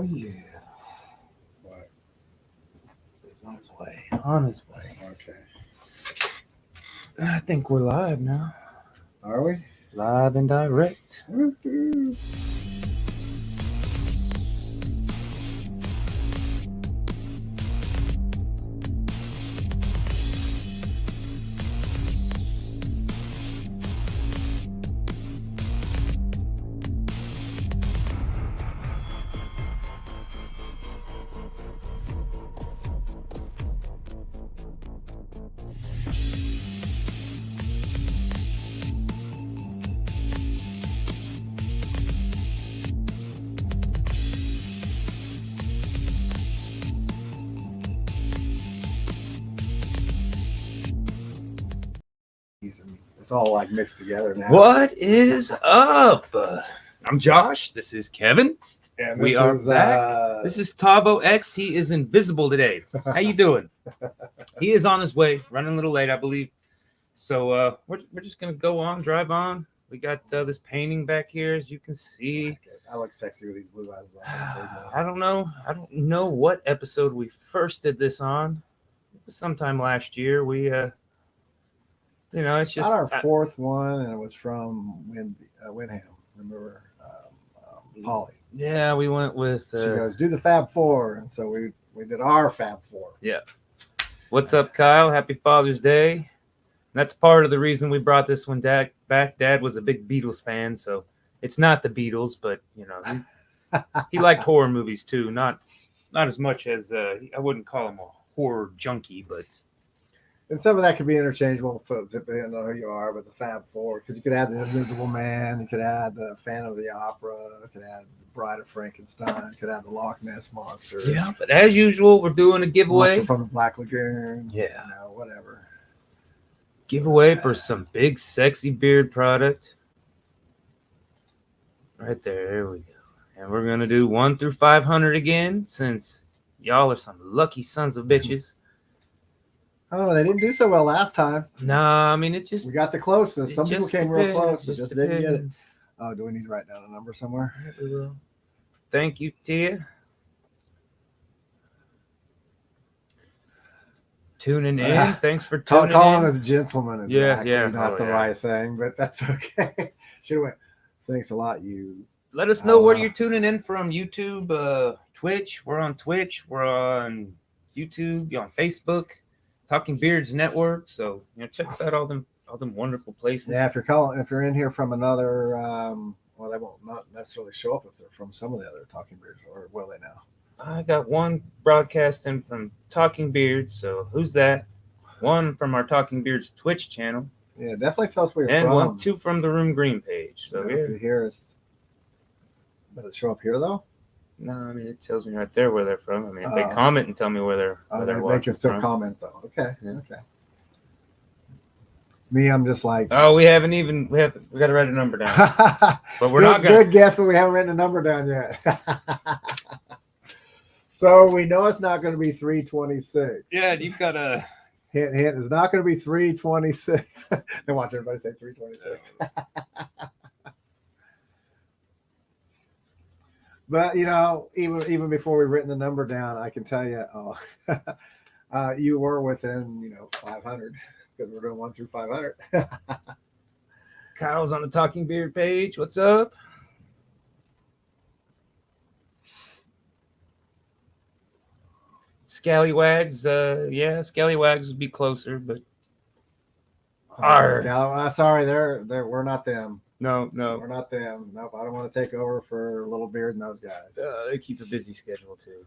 Oh, yeah. What? He's on his way. On his way. Okay. I think we're live now. Are we? Live and direct. Woo-hoo. It's all like mixed together now. What is up? I'm Josh. This is Kevin. And We are back. This is TAVO X. He is invisible today. How you doing? He is on his way. Running a little late, I believe. So we're just gonna go on, drive on. We got this painting back here, as you can see. I look sexy with these blue eyes. I don't know what episode we first did this on. It was sometime last year. We it's just not our fourth one, and it was from Windham. Remember Polly? Yeah, we went with. She goes, "Do the Fab Four," and so we did our Fab Four. Yeah. What's up, Kyle? Happy Father's Day. That's part of the reason we brought this one back. Dad was a big Beatles fan, so it's not the Beatles, but he liked horror movies too. Not as much as I wouldn't call him a horror junkie, but. And some of that could be interchangeable, depending on who you are, but the Fab Four, because you could add the Invisible Man, you could add the Phantom of the Opera, you could add the Bride of Frankenstein, you could add the Loch Ness Monster. Yeah, but as usual, we're doing a giveaway. Monster from the Black Lagoon. Yeah. Whatever. Giveaway for some big, sexy beard product. Right there we go. And we're going to do 1 through 500 again, since y'all are some lucky sons of bitches. I don't know. They didn't do so well last time. Nah, I mean, it just... We got the closest. Some people came real close, but just didn't get it. Oh, do we need to write down a number somewhere? We will. Thank you, Tia. Tuning in. Thanks for tuning in. Calling us gentlemen is yeah, not the right thing, but that's okay. Should have went, thanks a lot, you. Let us know where you're tuning in from. YouTube, Twitch. We're on Twitch. We're on YouTube. You're on Facebook. Talking Beards Network, so check us out all them wonderful places. Yeah, if you're in here from another, well, they won't not necessarily show up if they're from some of the other Talking Beards, or will they now? I got one broadcasting from Talking Beards, so who's that? One from our Talking Beards Twitch channel. Yeah, definitely tell us where you're from. And two from the Room Green page. So if you hear us, does it show up here though? No, I mean, it tells me right there where they're from. I mean, if they comment and tell me where they're they can still comment though. Okay. Yeah. Okay. Me, I'm just like, oh, we got to write a number down. But we're not good guess, but we haven't written a number down yet. So we know it's not going to be 326. Yeah, you've got a hint. It's not going to be 326. Then watch everybody say 326. But even before we've written the number down, I can tell you, you were within 500, because we're doing 1 through 500. Kyle's on the Talking Beard page. What's up? Scallywags, Scallywags would be closer, but sorry, we're not them. No, we're not them. Nope, I don't want to take over for Little Beard and those guys. They keep a busy schedule too.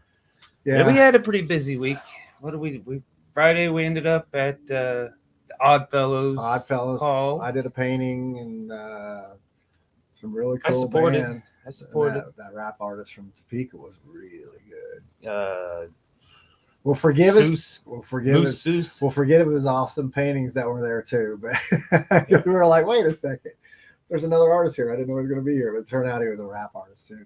Yeah, we had a pretty busy week. What did we Friday we ended up at the Oddfellows call. I did a painting and some really cool bands. I supported that rap artist from Topeka was really good. We'll forgive it. We'll forget his awesome paintings that were there too. But we were like, wait a second. There's another artist here. I didn't know he was going to be here, but it turned out he was a rap artist too.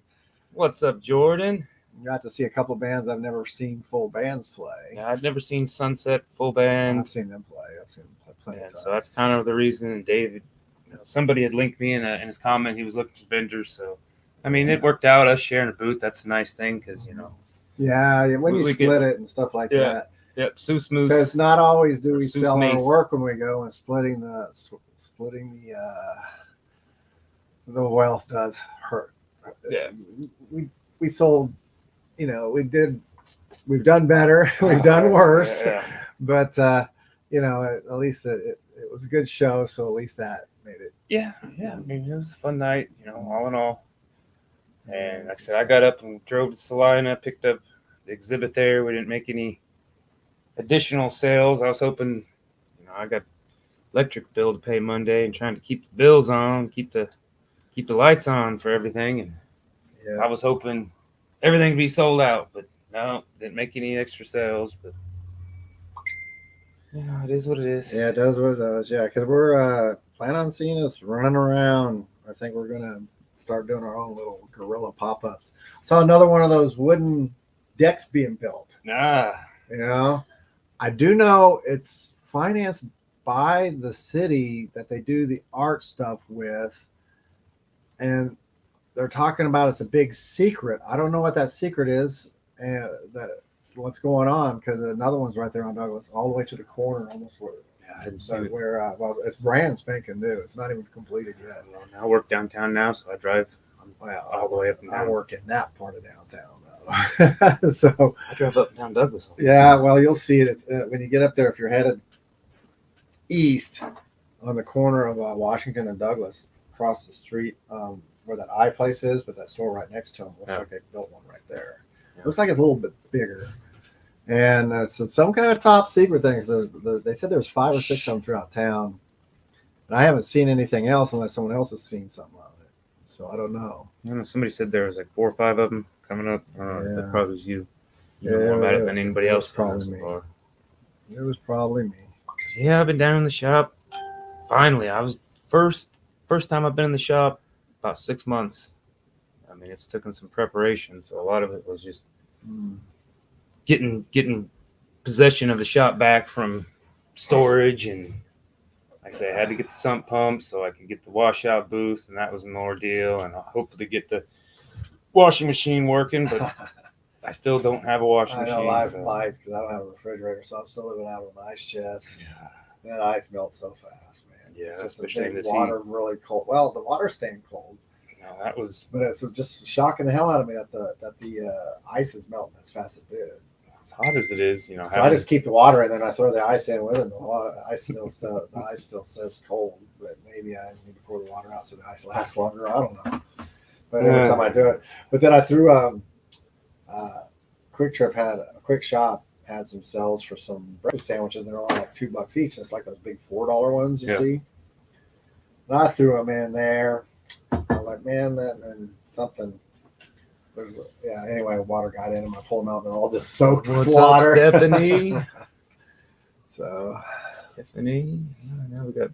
What's up, Jordan? Got to see a couple bands I've never seen full bands play. Yeah, I've never seen Sunset full band. I've seen them play. I've seen them play plenty of times. So that's kind of the reason. David, somebody had linked me in his comment. He was looking for vendors, so I mean, it worked out. Us sharing a booth, that's a nice thing because, you know. Yeah, when you split it and stuff like that. Yep, Seuss Moose. Because not always do we Seuss sell Mace. our work when we go, and splitting the wealth does hurt. Yeah. We sold, you know, we've done better, we've done worse, but you know, at least it was a good show, so at least that made it. Yeah. I mean, it was a fun night, you know, all in all. And like I said, I got up and drove to Salina, picked up the exhibit there. We didn't make any additional sales. I was hoping, you know, I got electric bill to pay Monday and trying to keep the bills on, keep the lights on for everything. And I was hoping everything to be sold out, but no, didn't make any extra sales. But you know, it is what it is. Yeah, it does what it does. Yeah, because we're planning on seeing us running around. I think we're gonna start doing our own little guerrilla pop-ups. Saw another one of those wooden decks being built. You know, I do know it's financed by the city that they do the art stuff with, and they're talking about it's a big secret. I don't know what that secret is, and what's going on, because another one's right there on Douglas, all the way to the corner, almost where. I didn't see it. Where well, it's brand spanking new. It's not even completed yet. Well, I work downtown now, so I drive all the way up and down. I work in that part of downtown though. So I drive up and down Douglas. Yeah, well, you'll see it. It's when you get up there, if you're headed east on the corner of Washington and Douglas, across the street where that eye place is, but that store right next to them looks like they built one right there. Looks like it's a little bit bigger. And it's some kind of top secret thing. They said there's 5 or 6 of them throughout town. And I haven't seen anything else unless someone else has seen something on it. So I don't know. Somebody said there was like 4 or 5 of them coming up. That probably was you. You know more about it than anybody else. Probably me. It was probably me. Yeah, I've been down in the shop. Finally, I was first time I've been in the shop about 6 months. I mean, it's taken some preparation, so a lot of it was just getting possession of the shop back from storage, and like I say, I had to get the sump pump so I could get the washout booth, and that was an ordeal, and I'll hopefully get the washing machine working, but I still don't have a washing machine. Life bites because I don't have a refrigerator, so I'm still living out of an ice chest. Yeah. That ice melts so fast, man. Yeah, it's just especially the water really cold. Well, the water's staying cold. No, that was. But it's just shocking the hell out of me that the ice is melting as fast as it did. As hot as it is, you know. So I just keep the water in, and I throw the ice in with it. The ice still says cold, but maybe I need to pour the water out so the ice lasts longer. I don't know. But every time I do it, but then I threw Quick Trip Quick Shop had some sales for some breakfast sandwiches. They're all like $2 each. It's like those big $4 ones you see. And I threw them in there. I'm like, man, that and something. Anyway, water got in them. I pulled them out. They're all just soaked with water. Up, Stephanie? Stephanie. Now we got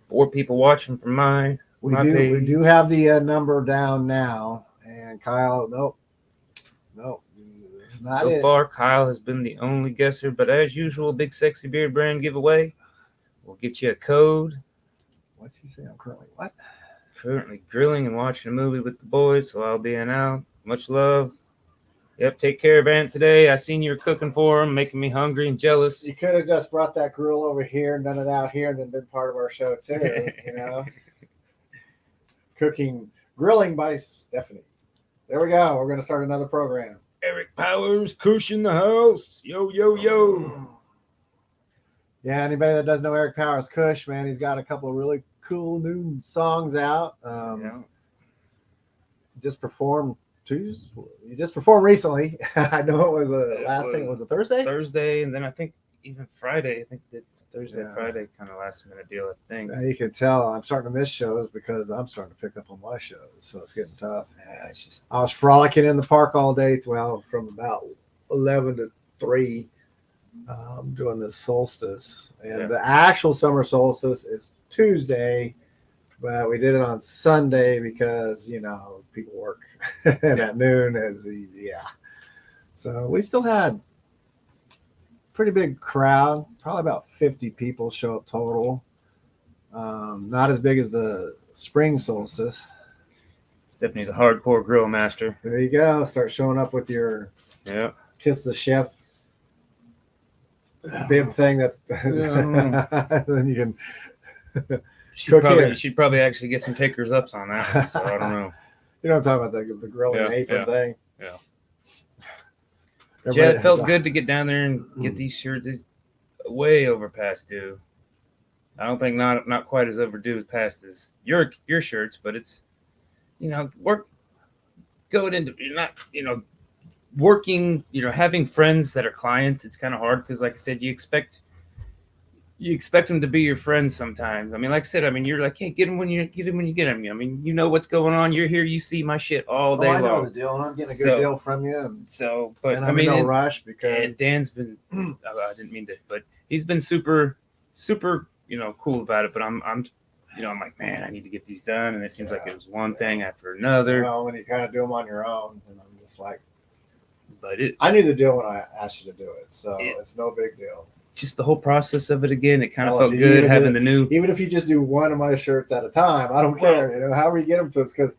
4 people watching from my page. We do have the number down now. And Kyle, nope. So far, Kyle has been the only guesser, but as usual, Big Sexy Beard Brand giveaway. We'll get you a code. What'd she say? I'm currently grilling and watching a movie with the boys, so I'll be out. Much love. Yep, take care of Ant today. I seen you were cooking for him, making me hungry and jealous. You could have just brought that grill over here and done it out here and then been part of our show too, you know. Grilling by Stephanie. There we go. We're going to start another program. Eric Powers, Kush in the house. Yo, yo, yo. Yeah, anybody that doesn't know Eric Powers, Kush, man, he's got a couple of really cool new songs out. Just performed Tuesday. You just performed recently. I know it was thing. Was it Thursday? Thursday, and then I think even Friday. I think that Thursday, Friday, kind of last minute deal. I think. You can tell I'm starting to miss shows because I'm starting to pick up on my shows, so it's getting tough. Yeah, I was frolicking in the park all day. From about 11 to 3, doing this solstice, and the actual summer solstice is Tuesday. But we did it on Sunday because, people work and at noon So we still had a pretty big crowd, probably about 50 people show up total. Not as big as the spring solstice. Stephanie's a hardcore grill master. There you go. Start showing up with your kiss the chef bib thing that then you can she'd probably actually get some takers ups on that one, so I don't know. You know what I'm talking about, the grilling apron thing. Yeah, it felt good to get down there and get these shirts. It's way over past due. I don't think not quite as overdue as past as your shirts, but it's going into working, having friends that are clients. It's kind of hard because, like I said, you expect them to be your friends sometimes. I mean, like I said, you're like, hey, get them when you get them. I mean, you know what's going on. You're here. You see my shit all day long. I know the deal, and I'm getting a good deal from you. But I'm in no rush because Dan's been. I didn't mean to, but he's been super, super, cool about it. But I'm like, man, I need to get these done, and it seems like it was one thing after another. Well, when you kind of do them on your own, and I'm just like, but I knew the deal when I asked you to do it, so it's no big deal. Just the whole process of it again, it kind of felt good having the new. Even if you just do one of my shirts at a time, I don't care. However you get them to us, because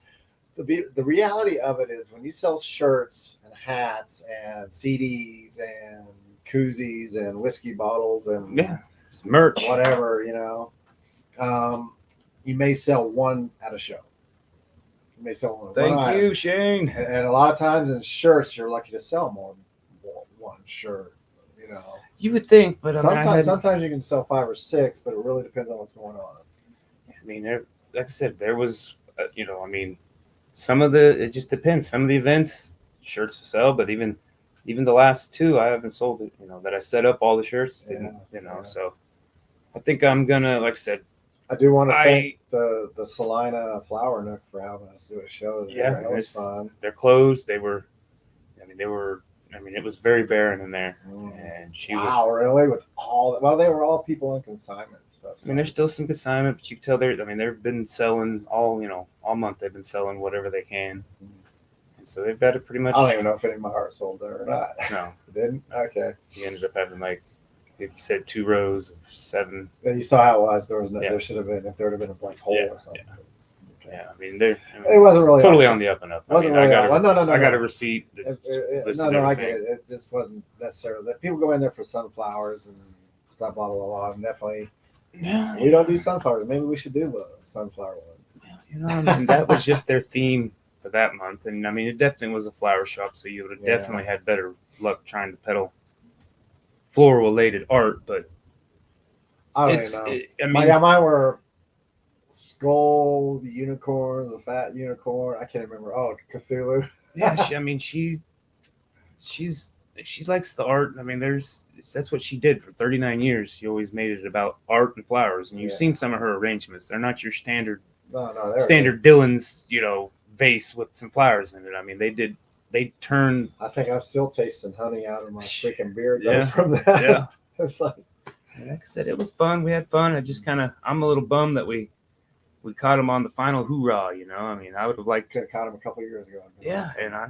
the reality of it is when you sell shirts and hats and CDs and koozies and whiskey bottles and merch, whatever, you may sell one at a show. You may sell one. Thank you, Shane. And a lot of times in shirts, you're lucky to sell more than one shirt. You would think, but sometimes you can sell 5 or 6, but it really depends on what's going on. I mean, like I said, there was, some of it just depends. Some of the events, shirts sell, but even the last 2, I haven't sold it. That I set up all the shirts, So I think I'm gonna, like I said, I do want to thank the Salina Flower Nook for having us do a show. It was fun. They're closed. They were. It was very barren in there, and really? With all that? Well, they were all people on consignment and stuff. So. There's still some consignment, but you can tell they've been selling all month. They've been selling whatever they can, and so they've got it pretty much. I don't even know if any of my art sold there or not. No, it didn't. Okay. He ended up having like you said 2 rows of 7. Yeah, you saw how it was. There was no. There should have been if there would have been a blank hole or something. Yeah. Okay. Yeah, it wasn't really totally on the up and up. I got a receipt. I get it. It just wasn't necessarily that people go in there for sunflowers and stuff. Blah blah blah. And definitely, we don't do sunflowers. Maybe we should do a sunflower one. That was just their theme for that month, and it definitely was a flower shop, so you would have definitely had better luck trying to peddle floral related art. But I don't know. Mine were. Skull, the unicorn, the fat unicorn. I can't remember. Oh, Cthulhu. Yeah, she likes the art. That's what she did for 39 years. She always made it about art and flowers. And you've seen some of her arrangements. They're not your standard. Standard Dylan's, vase with some flowers in it. They turned. I think I'm still tasting honey out of my freaking beard from that. Yeah, it's like I said, it was fun. We had fun. I'm a little bummed that we caught him on the final hoorah, I would have liked to have caught him a couple of years ago. Yeah, and I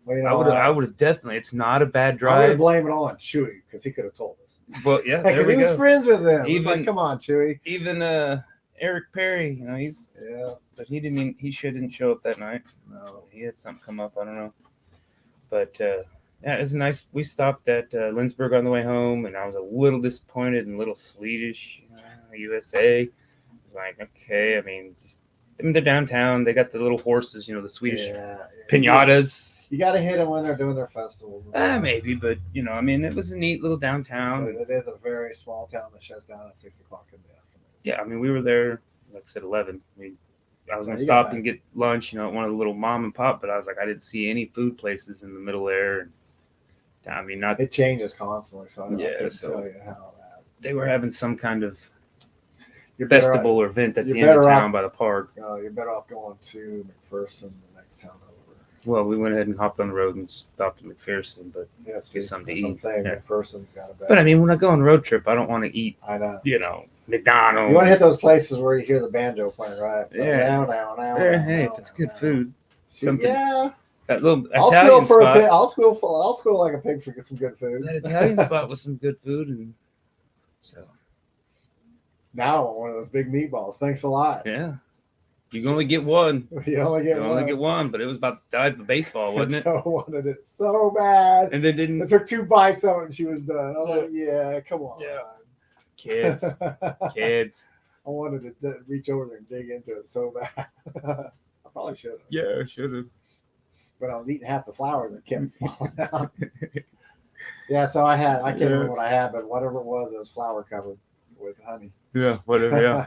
would have definitely. It's not a bad drive. I would blame it on Chewy because he could have told us. Well, yeah, because he was friends with them. Even come on, Chewy. Even Eric Perry, but he didn't. He shouldn't show up that night. No, he had something come up. I don't know, but it was nice. We stopped at Lindsberg on the way home, and I was a little disappointed and a little Swedish, USA. Like, okay, they're downtown. They got the little horses, the Swedish piñatas. You got to hit them when they're doing their festivals. Maybe, but it was a neat little downtown. It is a very small town that shuts down at 6 o'clock in the afternoon. Yeah, we were there, like I said, 11. I was gonna stop and get lunch, at one of the little mom and pop, but I was like, I didn't see any food places in the middle there. Not. It changes constantly, so I don't tell you how that. They were having some kind of festival or event at the end of town by the park. You're better off going to McPherson, the next town over. Well, we went ahead and hopped on the road and stopped at McPherson, but get something to eat. I'm saying. McPherson's got a better. But when I go on a road trip, I don't want to eat. I know. McDonald's. You want to hit those places where you hear the banjo playing, right? Yeah. If it's good food. Something. Yeah. That little Italian spot. I'll squeal like a pig for some good food. That Italian spot was some good food, and so. Now I want one of those big meatballs. Thanks a lot. Yeah. You can only get one. You only get one, but it was about the size of baseball, wasn't it? Joe wanted it so bad. And then didn't. It took 2 bites of it and she was done. I was like, yeah, come on. Yeah. Kids. I wanted to reach over there and dig into it so bad. I probably should have. Yeah, I should have. But I was eating half the flour that kept falling out. Yeah, so I can't remember what I had, but whatever it was flour covered with honey. Yeah, whatever, yeah.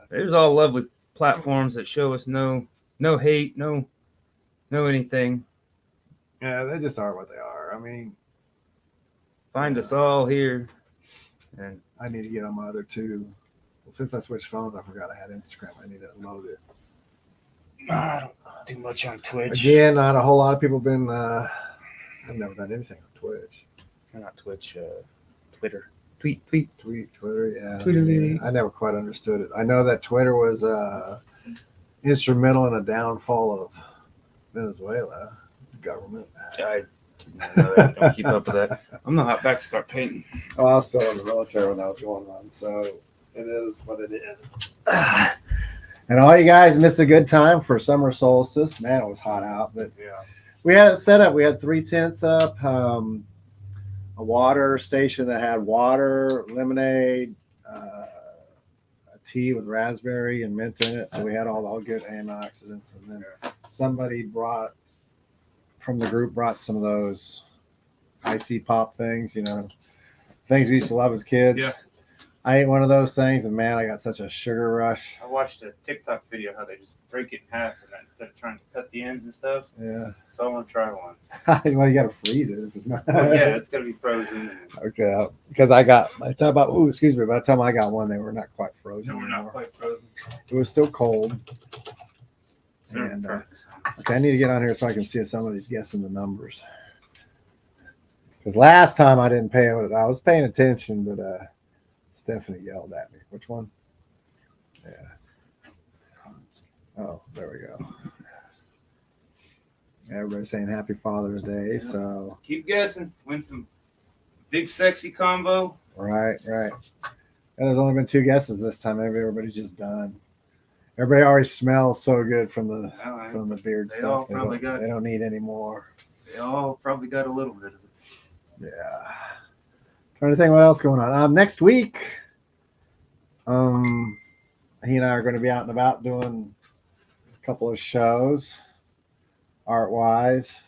There's all lovely platforms that show us no hate, no anything. Yeah, they just are what they are. I mean, find us all here. And I need to get on my other 2. Well, since I switched phones, I forgot I had Instagram. I need to load it. I don't do much on Twitch. Again, not a whole lot of people been. I've never done anything on Twitch. Not Twitch, Twitter. Twitter, yeah. Twitter. I never quite understood it. I know that Twitter was instrumental in the downfall of Venezuela, the government. I don't keep up with that. I'm not back to start painting. Oh, I was still in the military when that was going on, so it is what it is. And all you guys missed a good time for summer solstice. Man, it was hot out, but yeah, we had it set up. We had 3 tents up, a water station that had water, lemonade, a tea with raspberry and mint in it. So we had all good antioxidants. And then somebody from the group brought some of those icy pop things, things we used to love as kids. Yeah. I ate one of those things, and man, I got such a sugar rush. I watched a TikTok video how they just break it in half instead of trying to cut the ends and stuff. Yeah. So I want to try one. Well, you got to freeze it. If it's not. Yeah, it's got to be frozen. Okay, because by the time I got one, they were not quite frozen. No, we're not quite frozen. It was still cold. And okay, I need to get on here so I can see somebody's guessing the numbers. Because last time I didn't pay it. I was paying attention, but Stephanie yelled at me. Which one? Yeah. Oh, there we go. Everybody's saying Happy Father's Day. Yeah. So keep guessing. Win some big sexy combo. Right. And there's only been 2 guesses this time. Maybe everybody's just done. Everybody already smells so good from the beard stuff. They don't need any more. They all probably got a little bit of it. Yeah. Trying to think what else going on. Next week, he and I are going to be out and about doing a couple of shows, art-wise.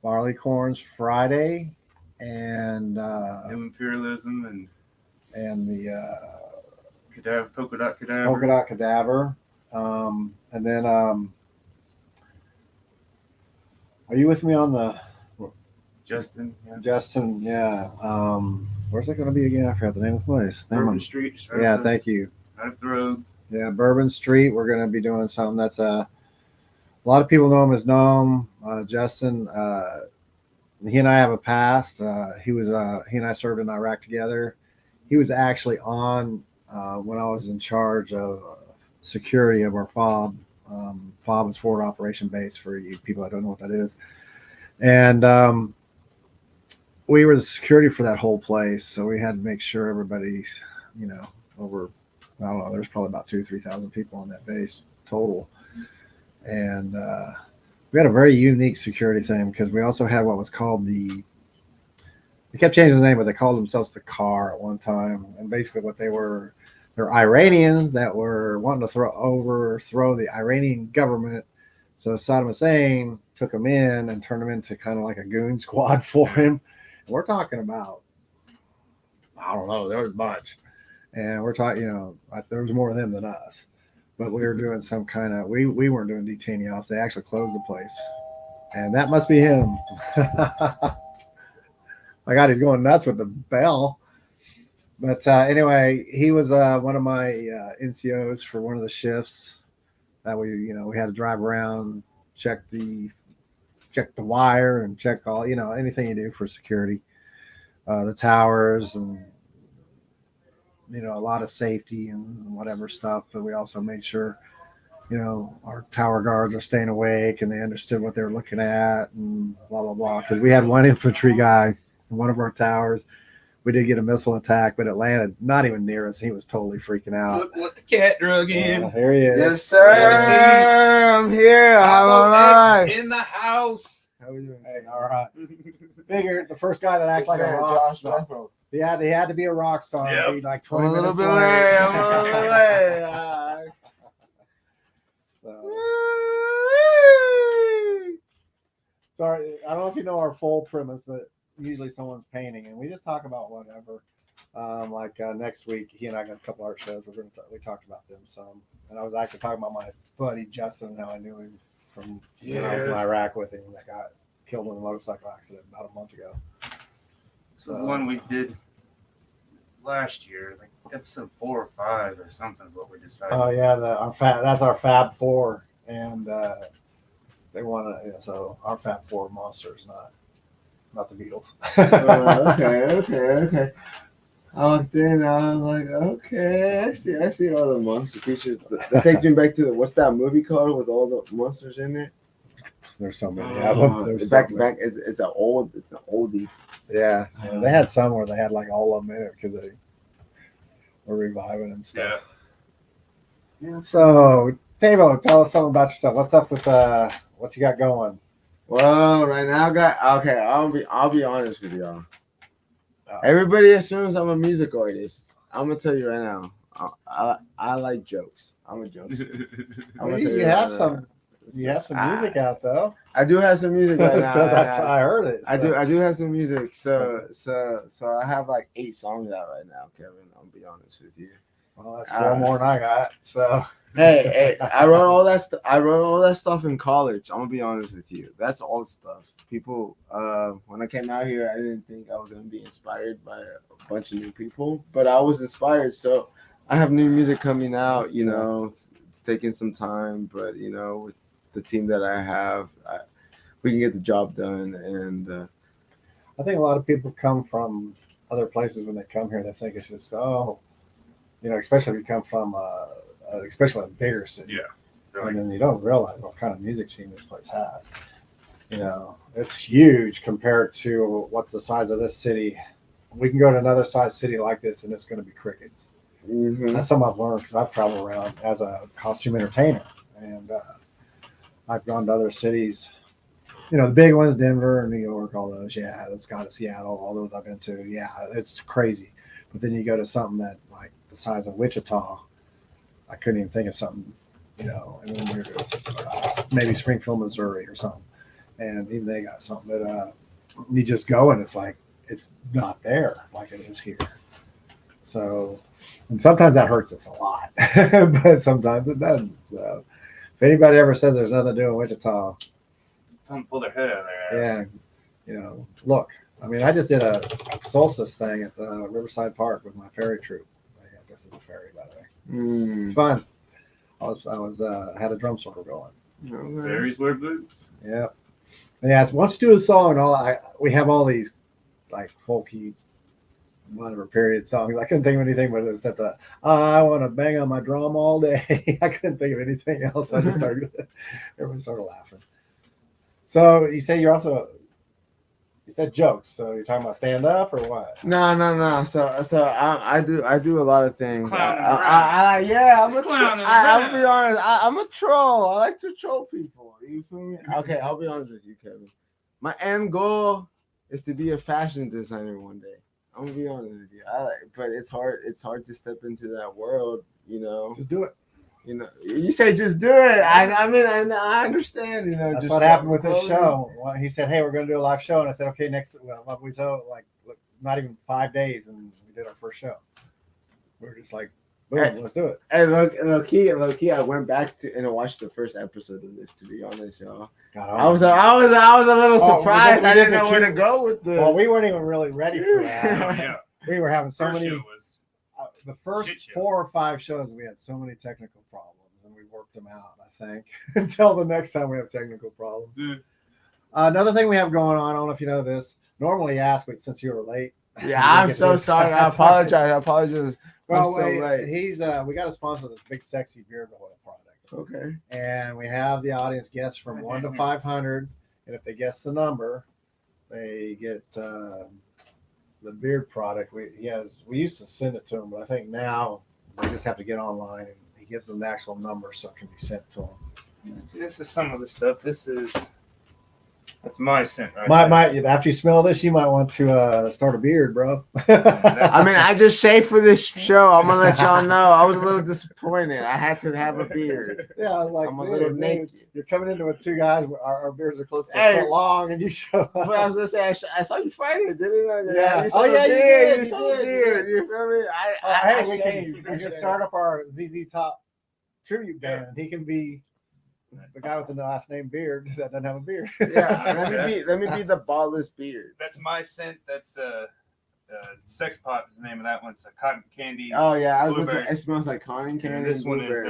Barleycorns Friday, and Imperialism and the Cadaver, Polka Dot Cadaver. Polka Dot Cadaver. And then are you with me on the Justin? Yeah. Where's it going to be again? I forgot the name of the place. Bourbon Street. Yeah, thank you. Right up the road. Yeah, Bourbon Street. We're going to be doing something that's a lot of people know him as Noam. Justin, he and I have a past. He and I served in Iraq together. He was actually on when I was in charge of security of our FOB. FOB is Forward Operation Base for you people that don't know what that is. And we were the security for that whole place. So we had to make sure everybody's, over, I don't know, there's probably about 2,000 to 3,000 people on that base total. And we had a very unique security thing because we also had what was called they kept changing the name, but they called themselves the CAR at one time. And basically what they're Iranians that were wanting to overthrow the Iranian government. So Saddam Hussein took them in and turned them into kind of like a goon squad for him. And we're talking about, I don't know, there was a bunch. And we're talking, there was more of them than us. But we were doing some kind of, we weren't doing detainee ops. They actually closed the place. And that must be him. My God, he's going nuts with the bell. But anyway, he was one of my NCOs for one of the shifts that we had to drive around, check the wire and check all, anything you do for security, the towers and, a lot of safety and whatever stuff. But we also made sure, our tower guards are staying awake and they understood what they were looking at and blah, blah, blah. Because we had one infantry guy in one of our towers. We did get a missile attack, but it landed not even near us. He was totally freaking out. Look what the cat drug in. Here he is. Yes, sir. I'm here. TAVO X in the house. How are you doing? Hey, all right. Figure the first guy that acts like a rock star. Bethel. He had to be a rock star. Yep. Be like I'm 20 a little minutes bit late. late. I'm a little bit late. So, sorry, I don't know if you know our full premise, but usually someone's painting, and we just talk about whatever. Next week, he and I got a couple art shows. We talked about them some, and I was actually talking about my buddy Justin and how I knew him from when I was in Iraq with him. That got killed in a motorcycle accident about a month ago. So the one we did last year, like episode 4 or 5 or something is what we decided. Oh yeah, that's our Fab Four, and they want to. So our Fab Four monsters, not the Beatles. Okay. I walked in, I was like, okay, I see all the monster creatures. That takes me back to what's that movie called with all the monsters in it? There's so many of them. There's back. It's an oldie. Yeah, they had some where they had like all of them in it because they were reviving them stuff. Yeah. So, TAVO, tell us something about yourself. What's up with what you got going? Well, right now, I'll be honest with y'all. Everybody assumes I'm a music artist. I'm gonna tell you right now. I like jokes. I'm a jokester. You have some music out though. I do have some music right now. I heard it. So. I do have some music. So I have like 8 songs out right now, Kevin. I'll be honest with you. Well, that's 4 more than I got. So hey, I wrote all that stuff. I wrote all that stuff in college. I'm gonna be honest with you. That's old stuff. People, when I came out here, I didn't think I was gonna be inspired by a bunch of new people, but I was inspired. So I have new music coming out. You know, it's taking some time, but you know, with the team that I have, we can get the job done. And I think a lot of people come from other places when they come here. They think it's just especially if you come from especially a bigger city. Yeah. And then you don't realize what kind of music scene this place has. You know, it's huge compared to what the size of this city. We can go to another size city like this, and it's going to be crickets. mm-hmm. That's something I've learned because I've traveled around as a costume entertainer, and I've gone to other cities. You know, the big ones, Denver, New York, all those. Yeah, that's got to Seattle, all those I've been to. Yeah, it's crazy. But then you go to something that like the size of Wichita. I couldn't even think of something, and then we're maybe Springfield, Missouri, or something. And even they got something that you just go and it's like it's not there like it is here. So, and sometimes that hurts us a lot, but sometimes it doesn't. So, if anybody ever says there's nothing to do in Wichita, don't pull their head out of their ass. Yeah, look. I mean, I just did a solstice thing at the Riverside Park with my ferry troupe. I guess it's a ferry, by the way. It's fun. I had a drum solo going. Ferries wear boots. Yeah. Yeah, so once you do a song, we have all these like folky, whatever period songs. I couldn't think of anything but except the I want to bang on my drum all day. I couldn't think of anything else. I just everyone started laughing. So you say you said jokes. So you're talking about stand up or what? No. So I do a lot of things. I'm a clown. I'll be honest. I'm a troll. I like to troll people. You feel me? Okay, I'll be honest with you, Kevin. My end goal is to be a fashion designer one day. I'm gonna be honest with you. But it's hard. It's hard to step into that world. Just do it. You say just do it. I mean, I understand. That's just what happened with this show. Well, he said, "Hey, we're going to do a live show," and I said, "Okay, next." Well, we saw not even 5 days, and we did our first show. We were just like, "Boom, let's do it." And low key, I went back and watched the first episode of this. To be honest, y'all, I was a little surprised. I didn't know where to go with this. Well, we weren't even really ready for that. Yeah. We were having so First many. show was The first 4 or 5 shows, we had so many technical problems, and we worked them out, I think, until the next time we have technical problems. Another thing we have going on, I don't know if you know this. Normally, ask, but since you were late. Yeah, I'm so sorry. I apologize. Well, I'm so late. we got a sponsor with this big, sexy beard oil products. Okay. And we have the audience guess from 1 to 500, and if they guess the number, they get beard product. We used to send it to him, but I think now we just have to get online and he gives them the actual number so it can be sent to him. This is some of the stuff. That's my scent right there. After you smell this, you might want to start a beard, bro. I mean, I just shaved for this show. I'm gonna let y'all know. I was a little disappointed. I had to have a beard. Yeah, I was like, I'm a little naked. You're coming into with two guys. Our beards are close to a foot long, and you show up. But I was gonna say, I saw you fighting, didn't I? Yeah. You did. You saw the beard. You feel me? We can start up our ZZ Top tribute band. He can be the guy with the last name Beard that doesn't have a beard. Yeah, let me be the ballless beard. That's my scent. That's Sex Pot is the name of that one. It's a cotton candy. Oh yeah, I was gonna say, it smells like cotton candy. And this one is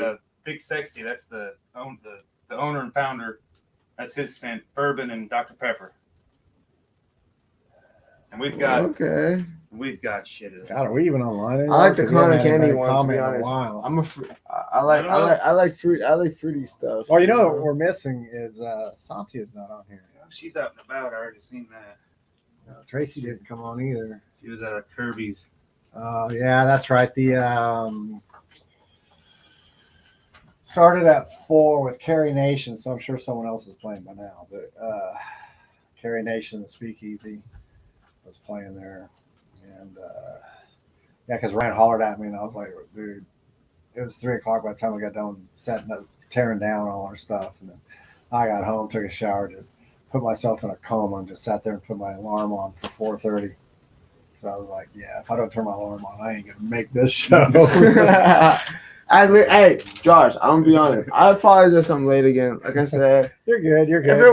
Big Sexy. That's the owner and founder. That's his scent. Bourbon and Dr. Pepper. And we've got shit. God, are we even online anymore? I like the cotton candy one. To be honest, I like fruit. I like fruity stuff. Oh, you know what we're missing is Santia's not on here. She's out and about. I already seen that. No, Tracy didn't come on either. She was at Kirby's. Yeah, that's right. The started at 4 with Carrie Nation, so I'm sure someone else is playing by now. But Carrie Nation, the Speakeasy, was playing there. And yeah, because Ryan hollered at me, and I was like, dude, it was 3:00 by the time we got done setting up, tearing down all our stuff. And then I got home, took a shower, just put myself in a coma, and just sat there and put my alarm on for 4:30. So I was like, yeah, if I don't turn my alarm on, I ain't gonna make this show. Hey, Josh, I'm gonna be honest. I apologize I'm late again. Like I said, you're good. You're good. If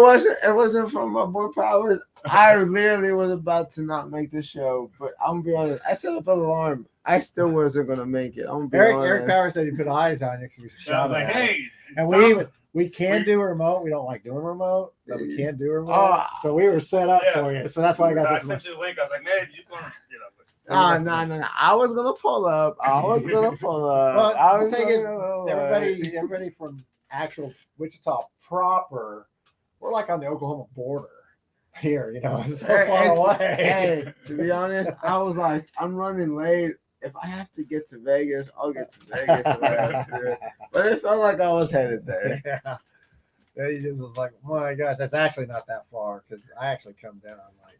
it wasn't from my boy Powers, I literally was about to not make this show. But I'm gonna be honest. I set up an alarm. I still wasn't gonna make it. I'm gonna be honest. Eric Powers said he put eyes on you because we shot. I was like, hey. And we can do a remote. We don't like doing remote, but we can do a remote. So we were set up for you. So that's why I got this. I sent you the link. I was like, man, you just want to, No. I was gonna pull up. Well, the thing is, everybody from actual Wichita proper, we're like on the Oklahoma border here. You know, it's so far away. Hey, to be honest, I was like, I'm running late. If I have to get to Vegas, I'll get to Vegas. But it felt like I was headed there. Yeah, you just was like, oh my gosh, that's actually not that far because I actually come down like.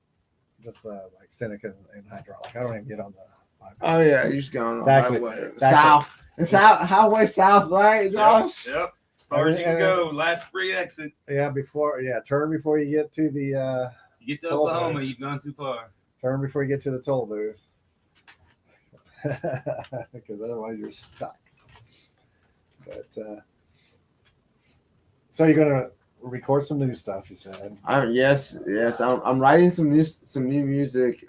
Just like Seneca and Hydraulic. I don't even get on the bypass. Oh yeah, you just go on the highway. South. It's out highway south, right, Josh? Yep. As far as you can go, last free exit. Yeah, turn before you get to the you get to Oklahoma, you've gone too far. Turn before you get to the toll booth. Because otherwise you're stuck. But so you're gonna record some new stuff, you said. Yes. I'm writing some new music.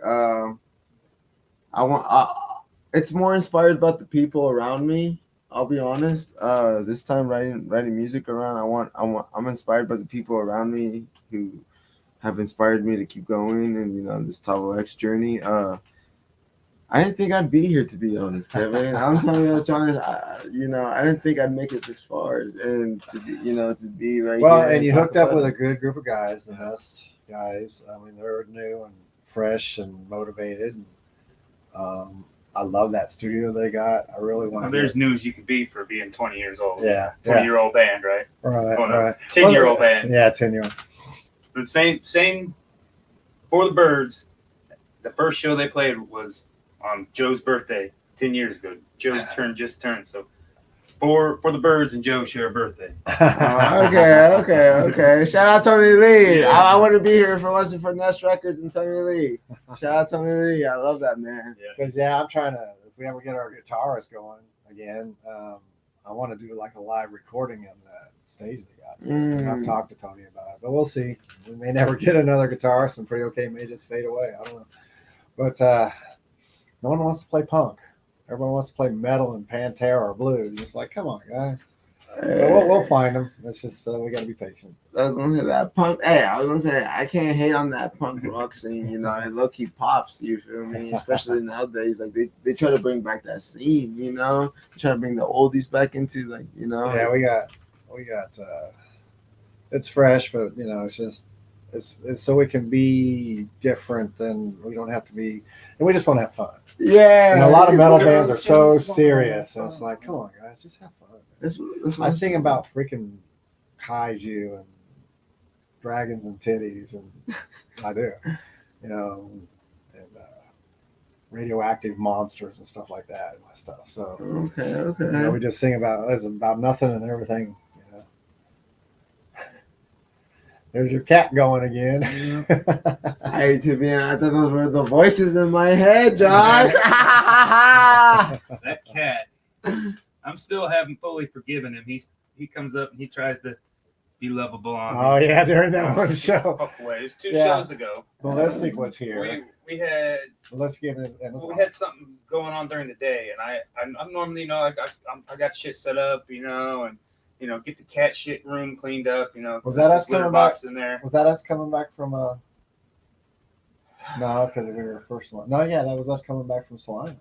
It's more inspired about the people around me. I'll be honest. This time writing music around. I'm inspired by the people around me who have inspired me to keep going and this TAVO X journey. I didn't think I'd be here, to be honest, Kevin. I'm telling you, John, I didn't think I'd make it this far, and to be right well, here. And you hooked up with a good group of guys, the best guys. I mean, they're new and fresh and motivated. I love that studio they got. I really want to. There's new as you could be for being 20 years old. Yeah. 20-year-old band, right? Right. Oh, no. Right. 10-year-old band. Yeah, 10-year-old. The same for the Birds. The first show they played was on Joe's birthday 10 years ago. Joe just turned. So for the Birds and Joe share a birthday. Okay. Shout out Tony Lee. Yeah. I wouldn't be here if it wasn't for Nest Records and Tony Lee. Shout out Tony Lee. I love that man. Because I'm trying to. If we ever get our guitarist going again, I want to do like a live recording of that stage they got. And I've talked to Tony about it, but we'll see. We may never get another guitarist, and Pretty Okay may just fade away. I don't know. But no one wants to play punk. Everyone wants to play metal and Pantera or blues. It's like, come on, guys. We'll find them. It's just we got to be patient. I was gonna say that punk. Hey, I was gonna say I can't hate on that punk rock scene. It low key pops. You feel me? Especially nowadays, like they try to bring back that scene. Try to bring the oldies back into Yeah, we got. It's fresh, but it's just it's so it can be different than we don't have to be, and we just want to have fun. Yeah. And a lot of metal bands are so serious, and it's like, come on, guys, just have fun. I sing about freaking kaiju and dragons and titties, and I do, you know, and radioactive monsters and stuff like that and my stuff. So okay. You know, we just sing about it's about nothing and everything. You know, there's your cat going again. Hey, to be honest, I thought those were the voices in my head, Josh. That cat, I'm still haven't fully forgiven him. He comes up and he tries to be lovable on me. Oh yeah, during that one show. Fuck away. It was 2 shows ago. Ballistic was here. We had Ballistic and we had something going on during the day, and I'm normally, you know, I got shit set up, you know, and you know, get the cat shit room cleaned up, you know. Was that us coming back in there? Was that us coming back from No, because we were first one. No, yeah, that was us coming back from Salina,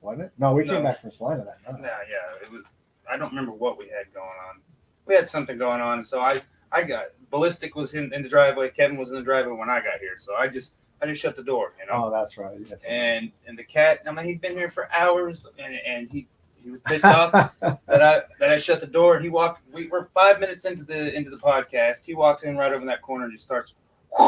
wasn't it? No, we came back from Salina that night. Yeah, it was. I don't remember what we had going on. We had something going on, so I got Ballistic was in the driveway. Kevin was in the driveway when I got here, so I just shut the door, you know. Oh, that's right. Yes. And the cat, I mean, he'd been here for hours, and he was pissed off that I shut the door. And he walked. We were 5 minutes into the podcast. He walks in right over in that corner and just starts. I'm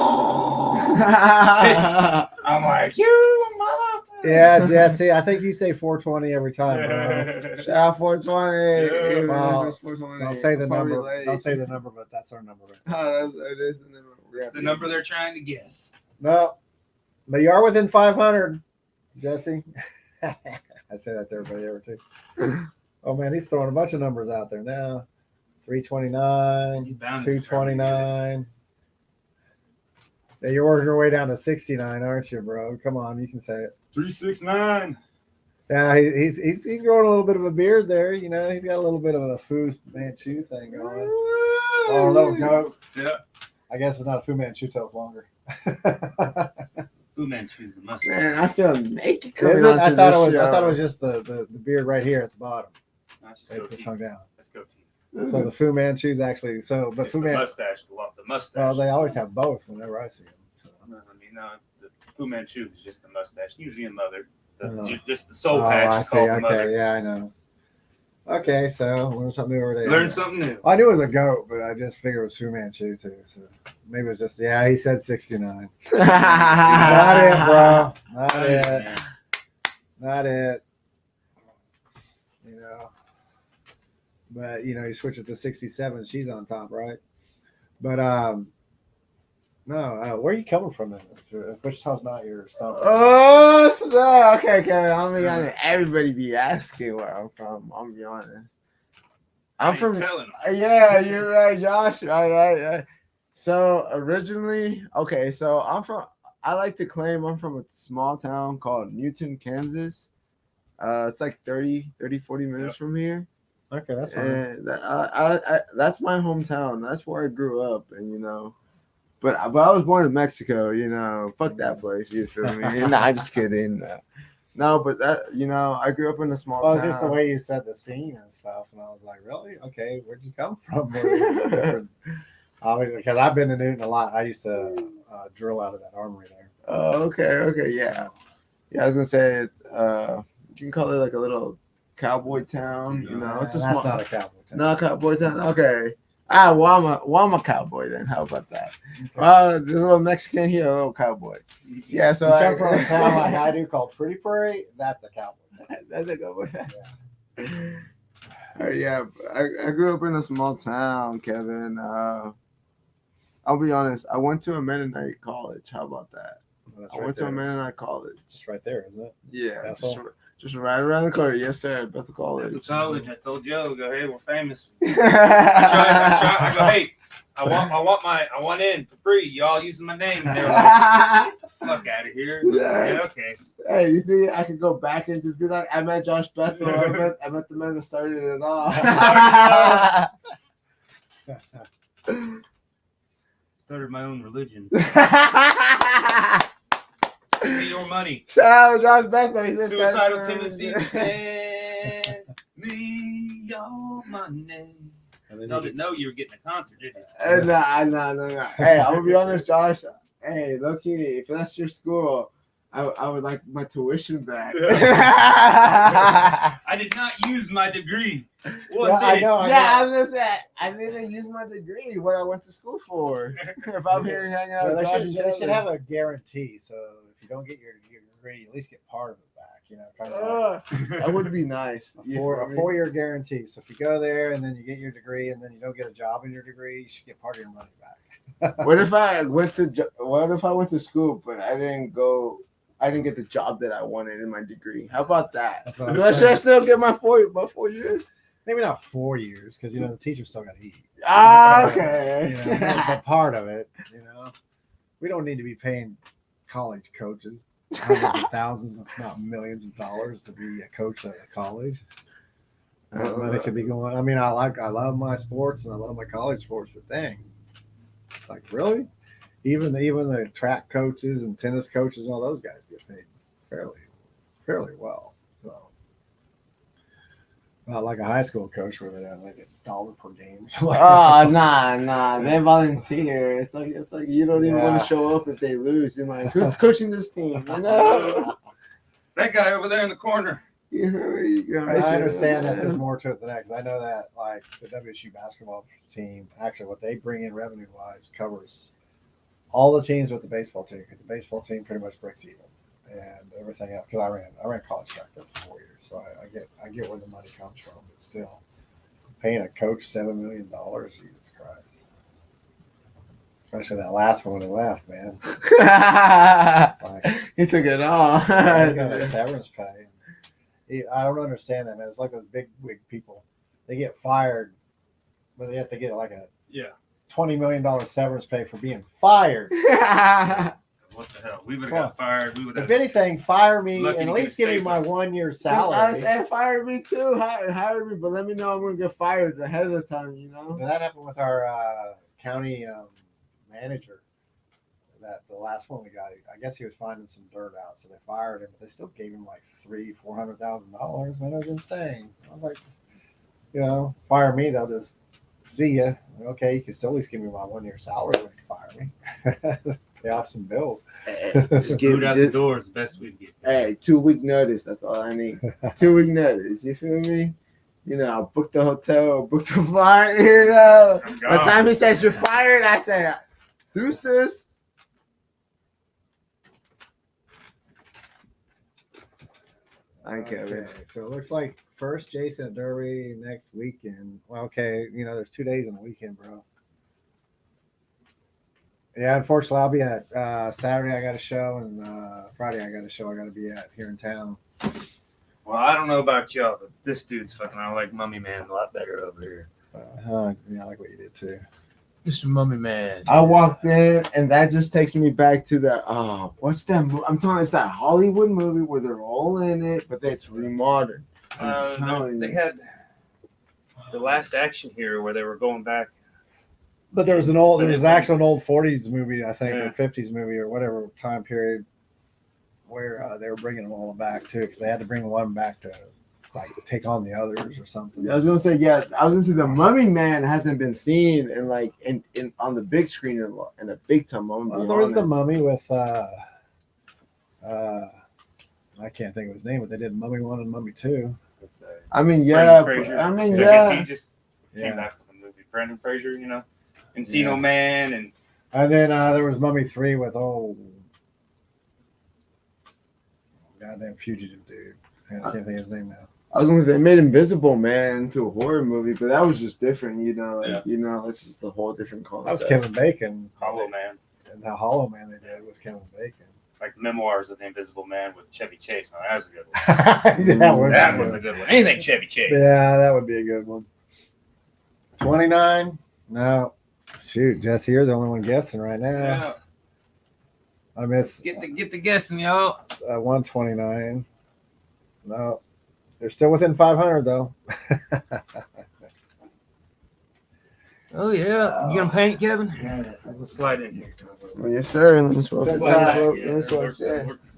like, you mother. Yeah, Jesse. I think you say 420 every time, bro. Shout out 420. Yeah. Well, 420. don't say the Probably number. late. Don't say the number, but that's our number. It is the number. It's the number they're trying to guess. No, but you are within 500, Jesse. I say that to everybody ever too. Oh man, he's throwing a bunch of numbers out there now. 329, 229. Yeah, you're working your way down to 69, aren't you, bro? Come on, you can say it. 369. Yeah, he's growing a little bit of a beard there. You know, he's got a little bit of a Fu Manchu thing going. Oh no. Yeah. I guess it's not a Fu Manchu till it's longer. Fu Manchu's the mustache. Man, I feel naked. Is it? I thought it was just the beard right here at the bottom. It just hung down. Let's go. So the Fu Manchu's actually but Fu Manchu mustache. The mustache. Well, they always have both whenever I see them. So. No, the Fu Manchu is just the mustache. Usually a mother. Just the soul patch. I is see. called the Okay, mother. yeah, I know. Okay, so learn something new every day. Learn something new. I knew it was a goat, but I just figured it was Fu Manchu too. So maybe it was just he said 69. Not it, bro. Not it. Man. Not it. You know. But you switch it to 67. She's on top, right? But no. Where are you coming from then? Wichita's not your stop. Oh, so, okay, Kevin. I'm be honest. Everybody be asking where I'm from. I'm be honest. I'm from. Yeah, you're right, Josh. Right. So originally, okay. So I like to claim I'm from a small town called Newton, Kansas. It's like 40 minutes from here. Okay, that's fine. And that's my hometown. That's where I grew up, and But I was born in Mexico, fuck that place, you feel me? Nah, I'm just kidding. No, but that, I grew up in a small town. It's just the way you said the scene and stuff, and I was like, really? Okay, where'd you come from? Because I've been to Newton a lot. I used to drill out of that armory there. Oh, okay, yeah. Yeah, I was gonna say you can call it like a little cowboy town, It's that's not a cowboy town. Not a cowboy town. Okay. Well, I'm a cowboy then. How about that? Well, the little Mexican here, a little cowboy. Yeah, so you come from a town like I do called Pretty Prairie. That's a cowboy town. That's a cowboy. Yeah. I grew up in a small town, Kevin. I'll be honest. I went to a Mennonite college. How about that? I went to a Mennonite college. Just right there, isn't it? Yeah. Just right around the corner. Yes, sir. Bethel College. Bethel College. I told Joe, go, hey, we're famous. I try. I go, hey, I want in for free. Y'all using my name. And they were like, get the fuck out of here. Yeah, okay. Hey, you think I could go back and just be like, I met Josh Bethel. I met the man that started it all. Started my own religion. Send me your money. Shout out to Josh Bethel. Suicidal tendencies. Send me your money. didn't know you were getting a concert, did you? No. Hey, I'm gonna be honest, Josh. Hey, look-y, if that's your school, I would like my tuition back. I did not use my degree. I know. I'm gonna say I didn't use my degree. What I went to school for. If I'm here hanging out, they should have a guarantee. So if you don't get your degree, at least get part of it back. You know, kind of. That would be nice. A 4-year guarantee. So if you go there and then you get your degree and then you don't get a job in your degree, you should get part of your money back. What if I went to school but I didn't get the job that I wanted in my degree? How about that? Should I still get my 4 years? Maybe not 4 years, because the teachers still got to eat. Okay. But part of it, we don't need to be paying college coaches hundreds of thousands, if not millions of dollars, to be a coach at a college. Money could be going. I mean, I love my sports and I love my college sports, but dang, it's like, really? Even the track coaches and tennis coaches and all those guys get paid fairly well. So, not like a high school coach where they have like $1 per game. Nah, they volunteer. It's like you don't even want to show up if they lose. You're like, who's coaching this team? That guy over there in the corner. I understand that there's more to it than that, because I know that like the WSU basketball team, actually what they bring in revenue wise covers all the teams with the baseball team, because the baseball team pretty much breaks even and everything else. Because I ran college track there for 4 years, so I get where the money comes from. But still, paying a coach $7 million, Jesus Christ! Especially that last one when he left, man. It's like, he took it all. He got a severance pay. I don't understand that, man. It's like those big wig people. They get fired, but they have to get like a $20 million severance pay for being fired. What the hell? We would have got fired. If anything, fire me and at least give me my 1 year salary. I said fire me too. Hire me, but let me know I'm going to get fired ahead of the time, And that happened with our county manager. That the last one we got, I guess he was finding some dirt out, so they fired him. But they still gave him like $300,000-$400,000. Man, that was insane. I was like, fire me, they'll just see you. Okay, you can still at least give me my 1 year salary when you fire me. Pay off some bills. Just get out the door is the best we can get. Hey, 2 week notice. That's all I need. 2 week notice. You feel me? I'll book the hotel, book the flight. By the time he says you're fired, I say, deuces. Okay, so it looks like first Jason at Derby next weekend. Well, okay, there's 2 days in the weekend, bro. Yeah, unfortunately, I'll be at Saturday. I got a show, and Friday I got a show I got to be at here in town. Well, I don't know about y'all, but this dude's fucking. I like Mummy Man a lot better over here. I like what you did too, Mr. Mummy Man. I walked in, and that just takes me back to that. What's that? I'm telling you, it's that Hollywood movie where they're all in it, but it's remodern. They had the Last Action Hero where they were going back. But there was actually an old 40s movie, I think, or 50s movie, or whatever time period, where they were bringing them all back too, because they had to bring one back to like take on the others or something. I was gonna say, the Mummy Man hasn't been seen in on the big screen in a big time. There was the Mummy with I can't think of his name, but they did Mummy 1 and Mummy 2. He just came back with a movie. Brendan Fraser, Encino Man, and then there was Mummy 3 with goddamn fugitive dude. I can't think of his name now. I was gonna say they made Invisible Man into a horror movie, but that was just different, it's just a whole different concept. That was Kevin Bacon. Hollow Man. And the Hollow Man they did was Kevin Bacon. Like Memoirs of the Invisible Man with Chevy Chase. Now that was a good one. that was a good one. Anything Chevy Chase. Yeah, that would be a good one. 29? No. Shoot, Jesse, you're the only one guessing right now. Yeah. I miss. Get the guessing, y'all. 129. No. They're still within 500, though. Oh, yeah. You going to paint, Kevin? Yeah. Let's slide in here. Well, yes, sir. Let's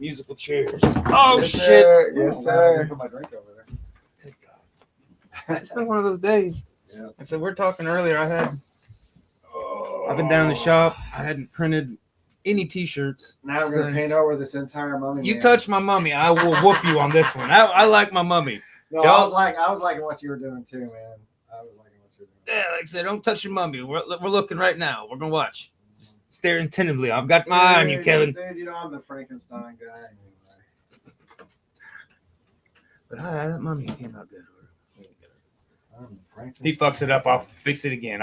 musical chairs. Oh, yes, shit. Sir. Yes, sir. Put my drink over there. It's been one of those days. Yeah. And so we're talking earlier. I've been down in the shop. I hadn't printed any T-shirts. Now I'm gonna paint over this entire mummy. You touch my mummy, I will whoop you on this one. I like my mummy. No, I was liking what you were doing too, man. I was liking what you were doing. Yeah, like I said, don't touch your mummy. We're looking right now. We're gonna watch. Just stare attentively. I've got my eye on you, Kevin. Dude, you know I'm the Frankenstein guy anyway. But that mummy came out good. I'm He fucks it up. I'll fix it again.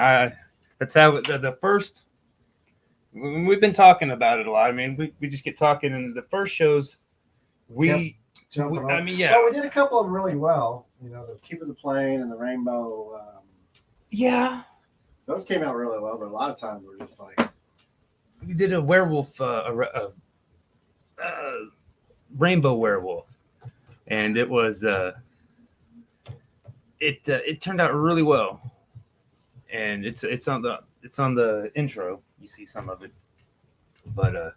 That's how the first. We've been talking about it a lot. I mean, we just get talking, and the first shows, I mean, yeah. Well, we did a couple of them really well. You know, the Keep of the Plane and the Rainbow. Yeah. Those came out really well, but a lot of times we're just like. We did a werewolf, rainbow werewolf, and it was it turned out really well, and it's on the intro. You see some of it, but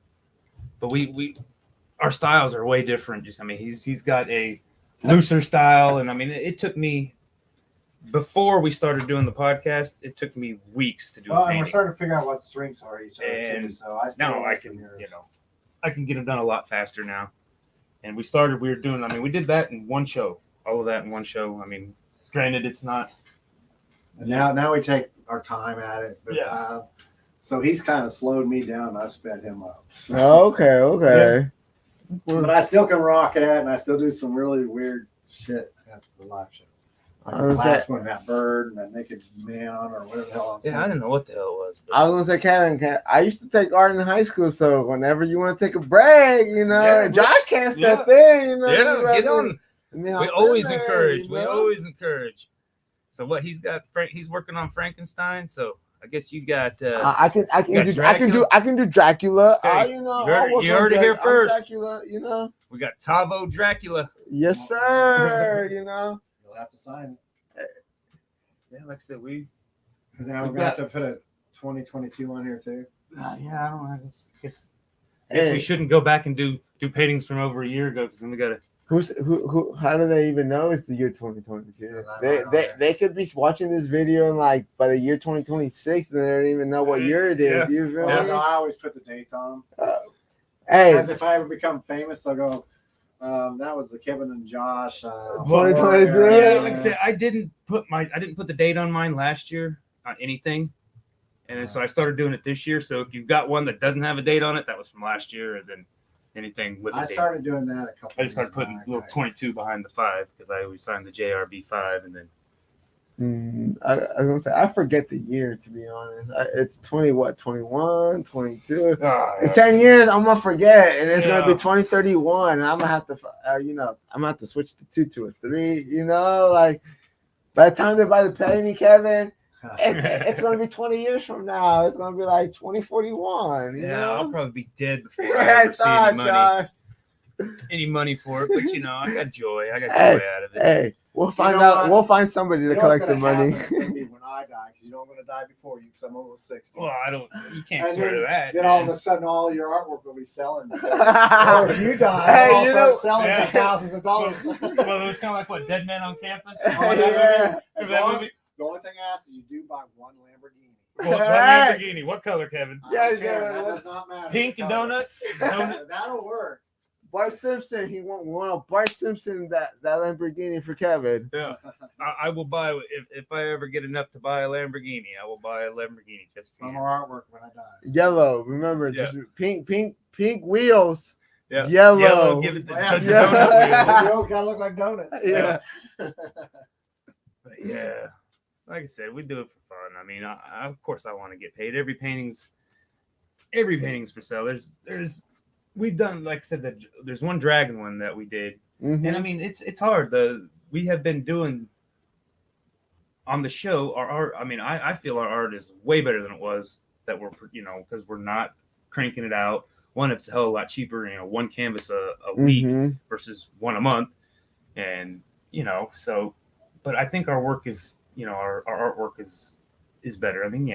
we our styles are way different. Just I mean, he's got a looser style, and I mean, it took me. Before we started doing the podcast, it took me weeks to do. Well, and we're starting to figure out what strengths are each other and too. So I can get them done a lot faster now. And we did that in one show, all of that in one show. I mean, granted, it's not. And now we take our time at it. But, yeah. So he's kind of slowed me down. And I've sped him up. So. Okay. Yeah. But I still can rock it, and I still do some really weird shit at the live show. Like the last one, that bird and that naked man on, or whatever the hell. I didn't know what the hell it was. But. I was gonna say, Kevin, I used to take art in high school, so whenever you want to take a break, you know, Josh can't step in, you know. Yeah, get on. We always encourage. You know? We always encourage. So what he's got? He's working on Frankenstein. So I guess you got. I can do Dracula. Okay. You know, you heard it here first. Dracula, you know. We got TAVO Dracula. Yes, sir. You know. You'll have to sign it. Yeah, like I said, we. And now we're gonna have to put a 2022 on here too. Yeah, I don't know. I guess we shouldn't go back and do paintings from over a year ago because then we gotta. Who? How do they even know it's the year 2022? They could be watching this video and like by the year 2026, and they don't even know what year it is. Yeah. You feel Well, me? no, I always put the dates on. Hey, as if I ever become famous, they'll go. That was the Kevin and Josh. 2022. Yeah, like I said, I didn't put the date on mine last year on anything, and so I started doing it this year. So if you've got one that doesn't have a date on it, that was from last year, and then anything with. I started doing that a couple. I just started putting a little 22 behind the 5 because I always signed the JRB 5, and then. I was gonna say I forget the year, to be honest. It's 21, 22. In 10 years, I'm gonna forget, and it's gonna be 2031, and I'm gonna have to, I'm gonna have to switch the 2 to a 3. You know, like by the time they buy the penny, Kevin, it's gonna be 20 years from now. It's gonna be like 2041. You know? I'll probably be dead before I ever see any money. Any money for it, but I got joy. I got joy out of it. Hey. We'll find out. We'll find somebody to collect the money. When I die, because you know I'm going to die before you, because I'm almost 60. Well, you can't swear to that. Then all of a sudden, all your artwork will be selling. Or if you die, hey, start selling for thousands of dollars. Well, it was kind of like what Dead Man on Campus. The only thing I ask is you do buy one Lamborghini. One Lamborghini. What color, Kevin? That does not matter. Pink and donuts. That'll work. Bart Simpson, he won Bart Simpson that Lamborghini for Kevin. Yeah, I will buy if I ever get enough to buy a Lamborghini. I will buy a Lamborghini just for more artwork when I die. Yellow, remember, just pink wheels. Yeah, yellow. Give it the donut wheels. The wheels gotta look like donuts. Yeah. But yeah, like I said, we do it for fun. I mean, I of course I want to get paid. Every painting's for sale. We've done, like I said, there's one dragon one that we did, and I mean it's hard. We have been doing on the show our art. I mean, I feel our art is way better than it was that we're because we're not cranking it out. One, it's a hell of a lot cheaper. One canvas a week versus one a month, and so. But I think our work is our artwork is better. I mean,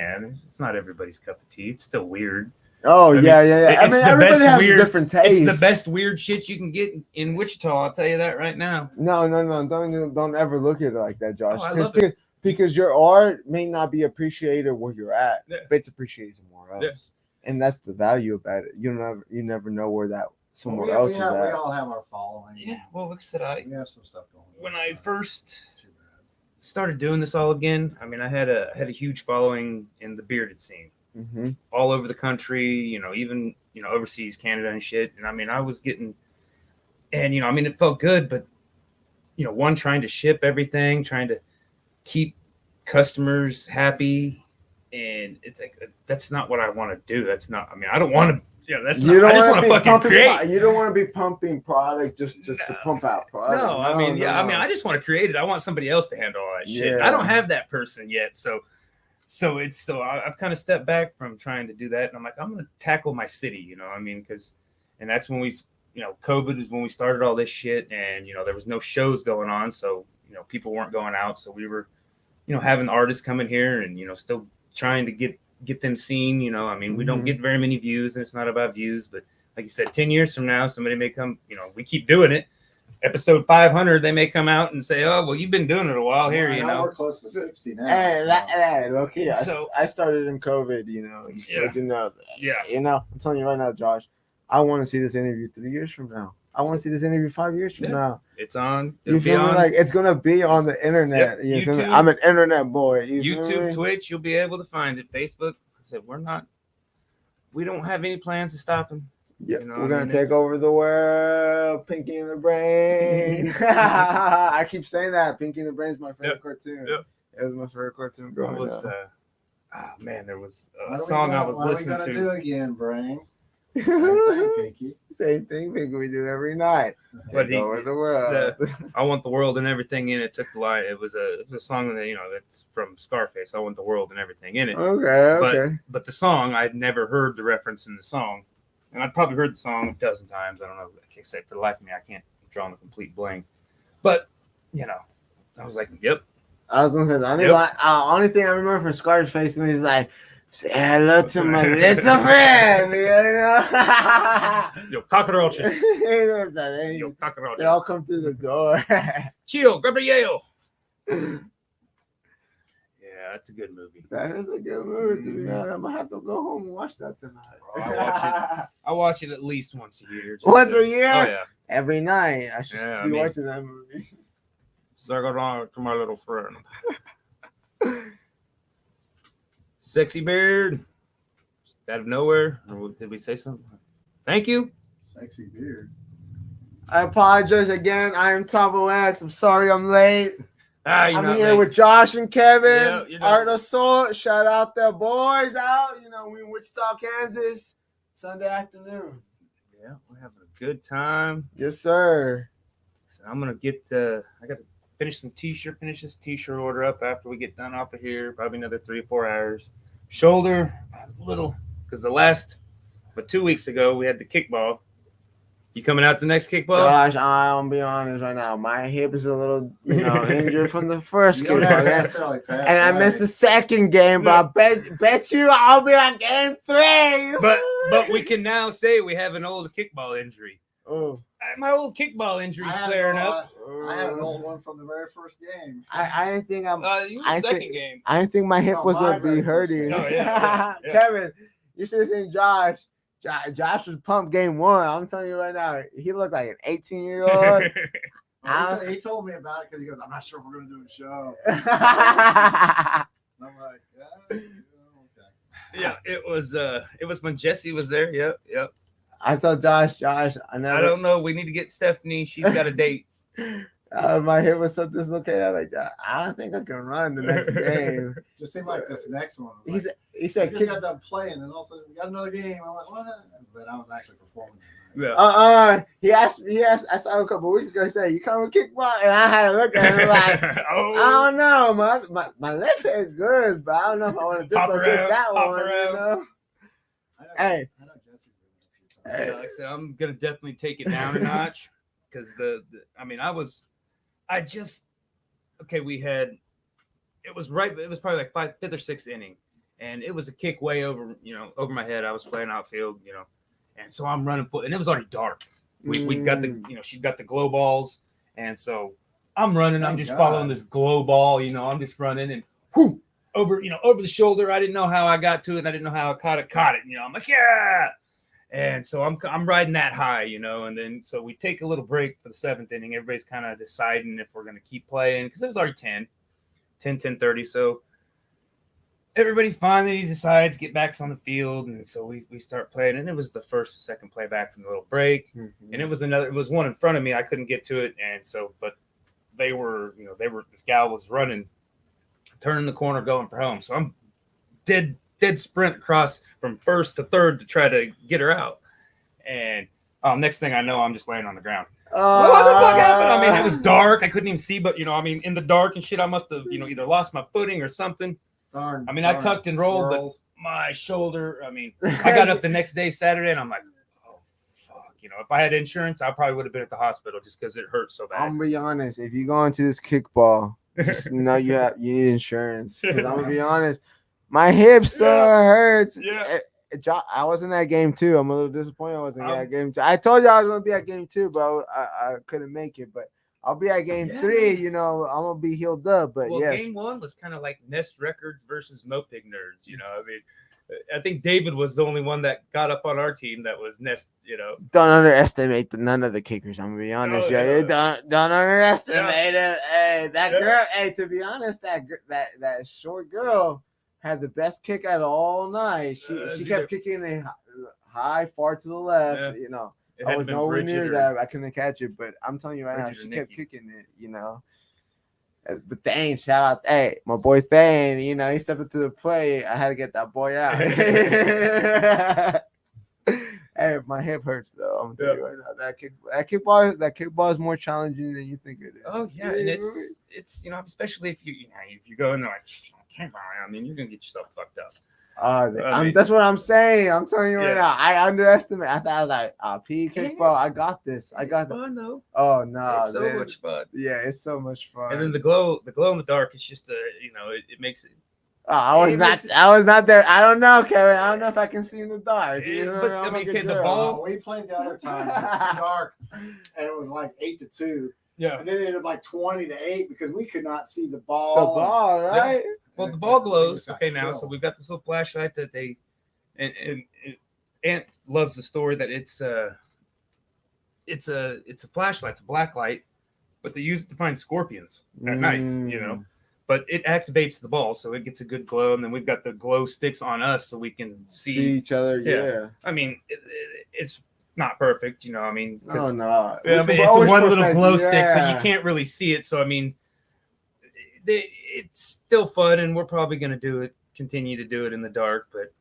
it's not everybody's cup of tea. It's still weird. Oh, yeah. I mean, everybody has a different taste. It's the best weird shit you can get in Wichita. I'll tell you that right now. No. Don't ever look at it like that, Josh. Oh, I love it. because your art may not be appreciated where you're at, but it's appreciated somewhere else. Yeah. And that's the value about it. You never know where that somewhere else is at. We all have our following. Yeah. Well, like I said, we have some stuff going on. When I first started doing this all again, I mean, I had a huge following in the bearded scene, all over the country. Even overseas, Canada and shit. And I mean, I was getting, and I mean, it felt good, but one, trying to ship everything, trying to keep customers happy, and it's like that's not what I want to do. That's not. I mean, I don't want to. That's not. I just want to fucking create. You don't want to be pumping product just to pump out product. No, I mean, I mean, I just want to create it. I want somebody else to handle all that shit. I don't have that person yet, so I've kind of stepped back from trying to do that, and I'm like, I'm gonna tackle my city. I mean, and that's when we, COVID is when we started all this shit, and there was no shows going on, so people weren't going out, so we were, having artists come in here and still trying to get them seen. I mean, we don't get very many views, and it's not about views, but like you said, 10 years from now, somebody may come. We keep doing it. Episode 500, they may come out and say, "Oh, well, you've been doing it a while here." We're close to 60 now. Hey, okay. So I started in COVID. I'm telling you right now, Josh. I want to see this interview 3 years from now. I want to see this interview 5 years from now. It's on. You feel me? Like it's gonna be on the internet. Yep. You feel me? I'm an internet boy. YouTube, Twitch, you'll be able to find it. Facebook. I said we don't have any plans to stop him. Yeah, we're gonna take over the world. Pinky in the Brain. I keep saying that. Pinky in the Brain is my favorite cartoon. Yep. It was my favorite cartoon growing up. Man, there was a song I was listening to. What are we gonna do again, Brain? Same thing, Pinky. Same thing, Pinky. We do every night. Take over the world. I Want the World and Everything in It took the line. It was a song that that's from Scarface. I Want the World and Everything in It. Okay. But the song, I'd never heard the reference in the song. And I'd probably heard the song a dozen times. I don't know. I can't say for the life of me, I can't draw on a complete blank. But, I was like, yep. I was going to say, the only thing I remember from Scarface is like, say hello to my little friend. Yo, cockroaches. Yo, cockroaches. They all come through the door. Chill, grab a Yale. Yeah, that's a good movie. That is a good movie, to be honest. I'm going to have to go home and watch that tonight. I watch it at least once a year. Once a year? Oh, yeah. Every night. I should be watching that movie. Circle around to my little friend. Sexy beard. Out of nowhere. Or did we say something? Thank you. Sexy beard. I apologize again. I am TAVO X. I'm sorry I'm late. I'm here late. with Josh and Kevin. Yeah, Art Assault. Shout out the boys out. We in Wichita, Kansas. Sunday afternoon. Yeah, we're having a good time. Yes, sir. So I'm gonna I got to finish this t-shirt order up after we get done off of here. Probably another 3 or 4 hours. Shoulder a little, because 2 weeks ago we had the kickball. You coming out the next kickball? Josh, I'll be honest right now. My hip is a little, injured from the first kickball. And I missed the second game, but I bet you I'll be on game 3. But we can now say we have an old kickball injury. Oh. My old kickball injury is flaring up. I had an old one from the very first game. I didn't think second game. I didn't think my hip was going to be hurting. Oh, yeah. Kevin, you should have seen Josh. Josh was pumped game 1. I'm telling you right now, he looked like an 18-year-old. He told me about it because he goes, I'm not sure if we're going to do a show. I'm like, okay. Yeah, it was when Jesse was there. Yep. I told Josh, I don't know. We need to get Stephanie. She's got a date. My hip was so dislocated. I was like, I don't think I can run the next game. Just seemed like this next one. He said, "Kick got done playing, and all of a sudden we got another game." I'm like, "What?" But I was actually performing. Yeah. He asked. I saw him a couple weeks ago. He said, "You come and kickball?" And I had to look at him like, I don't know. My left head's good, but I don't know if I want to dislocate that one. Hey. Yeah, like I said, I'm gonna definitely take it down a notch because it was probably like 5th or 6th inning, and it was a kick way over my head. I was playing outfield, and so I'm running and it was already dark. We got the she's got the glow balls, and so I'm running. I'm just following this glow ball. You know, I'm just running and whoo, over the shoulder. I didn't know how I got to it. And I didn't know how I caught it. You know, I'm like, yeah. And so I'm riding that high, you know, and then so we take a little break for the 7th inning. Everybody's kind of deciding if we're going to keep playing because it was already 10:30. So everybody finally decides get back on the field, and so we start playing. And it was the first or second play back from the little break, and it was one in front of me. I couldn't get to it, and so but they were this gal was running, turning the corner, going for home. So I'm dead sprint across from first to third to try to get her out. And next thing I know, I'm just laying on the ground. What the fuck happened? I mean, it was dark. I couldn't even see, but in the dark and shit, I must have, either lost my footing or something. I tucked and rolled, but my shoulder, I got up the next day, Saturday, and I'm like, oh, fuck. If I had insurance, I probably would have been at the hospital just because it hurt so bad. I'm going to be honest. If you go into this kickball, just know you need insurance. Because I'm going to be honest. My hip still hurts. Yeah. I was in that game too. I'm a little disappointed I wasn't in that game too. I told you I was going to be at game 2, but I couldn't make it. But I'll be at game 3. I'm going to be healed up. But game 1 was kind of like Nest Records versus Mopig Nerds. I think David was the only one that got up on our team that was Nest. Don't underestimate none of the kickers. I'm going to be honest. Don't underestimate it. Hey, that girl. Hey, to be honest, that short girl had the best kick out all night. She kept kicking it high, far to the left. I was nowhere near that. I couldn't catch it, but I'm telling you right now, she kept kicking it. But Thane, shout out, hey, my boy Thane. He stepped into the play. I had to get that boy out. Hey, my hip hurts though. I'm telling you right now, that kickball is more challenging than you think it is. Oh yeah, and it's especially if you go in there like, you're gonna get yourself fucked up. That's what I'm saying. I'm telling you right now. I underestimate. I thought I was like, P kickball. I got this. It's fun though. Oh no, it's so much fun. Yeah, it's so much fun. And then the glow in the dark. It's just it makes it. I was not there. I don't know, Kevin. I don't know if I can see in the dark. The ball. We played the other time. It was too dark, and it was like 8-2. Yeah. And then it ended up like 20-8 because we could not see the ball. The ball, right? Yeah. Well, the ball glows. Okay, now so we've got this little flashlight that they and Aunt loves the story that it's a flashlight, it's a black light, but they use it to find scorpions at night. But it activates the ball, so it gets a good glow, and then we've got the glow sticks on us, so we can see each other. Yeah. It's not perfect, No. It's one little glow stick, so you can't really see it. So it's still fun, and we're probably going to continue to do it in the dark. But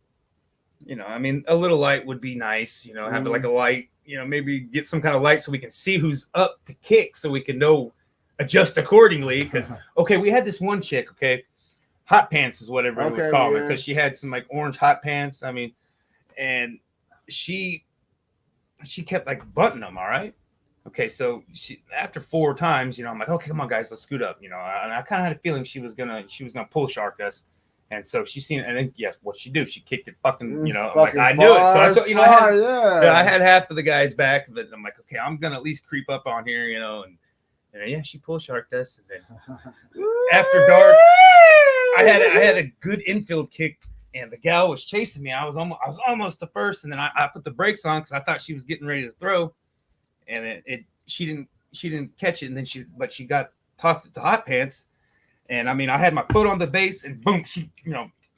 a little light would be nice. Have like a light. Maybe get some kind of light so we can see who's up to kick, so we can adjust accordingly. Because we had this one chick. Hot pants is what everyone was calling her, because she had some like orange hot pants. And she kept like buttoning them. All right. Okay, so after 4 times, I'm like, okay, come on, guys, let's scoot up. And I kind of had a feeling she was gonna pull shark us, and so she seen it, and then what'd she do? She kicked it fucking, like I knew it. So I thought, I had half of the guys back, but I'm like, okay, I'm gonna at least creep up on here, and she pull sharked us, and then after dark, I had a good infield kick, and the gal was chasing me. I was almost the first, and then I put the brakes on because I thought she was getting ready to throw. And she didn't catch it, and then she got tossed it to hot pants, and I had my foot on the base, and boom, she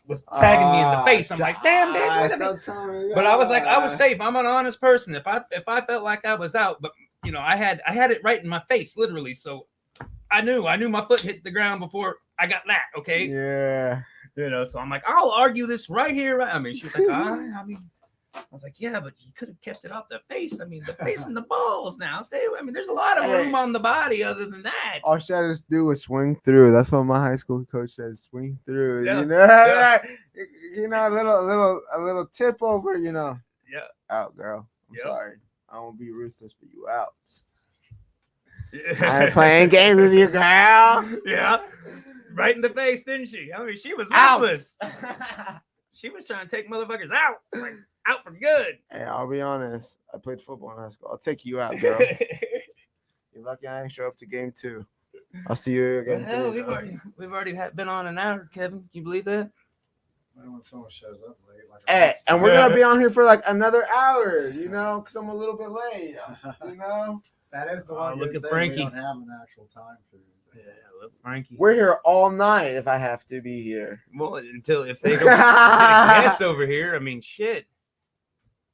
was tagging me in the face. I'm like, damn, bitch, but I was like, I was safe. I'm an honest person. If I felt like I was out, but I had it right in my face, literally. So I knew my foot hit the ground before I got that. Okay. Yeah. So I'm like, I'll argue this right here. Right? She was like, I was like, yeah, but you could have kept it off the face. The face and the balls now. There's a lot of room on the body other than that. All she had to do was swing through. That's what my high school coach says. Swing through. Yeah. A little tip over, Yeah. Out, girl. I'm sorry. I won't be ruthless, but you out. Yeah. I ain't playing games with you, girl. Yeah. Right in the face, didn't she? She was ruthless. She was trying to take motherfuckers out. Like, out for good. Hey, I'll be honest. I played football in high school. I'll take you out, bro. You're lucky I didn't show up to game 2. I'll see you again. Hell, we've already been on an hour, Kevin. Can you believe that? When someone shows up late, like Hey, and we're gonna be on here for like another hour, you know, because I'm a little bit late. You know, that is the one. Look at thing. Frankie. We don't have an actual time for it. Yeah, look, Frankie. We're here all night if I have to be here. Well, if they don't get a guess over here, I mean, shit.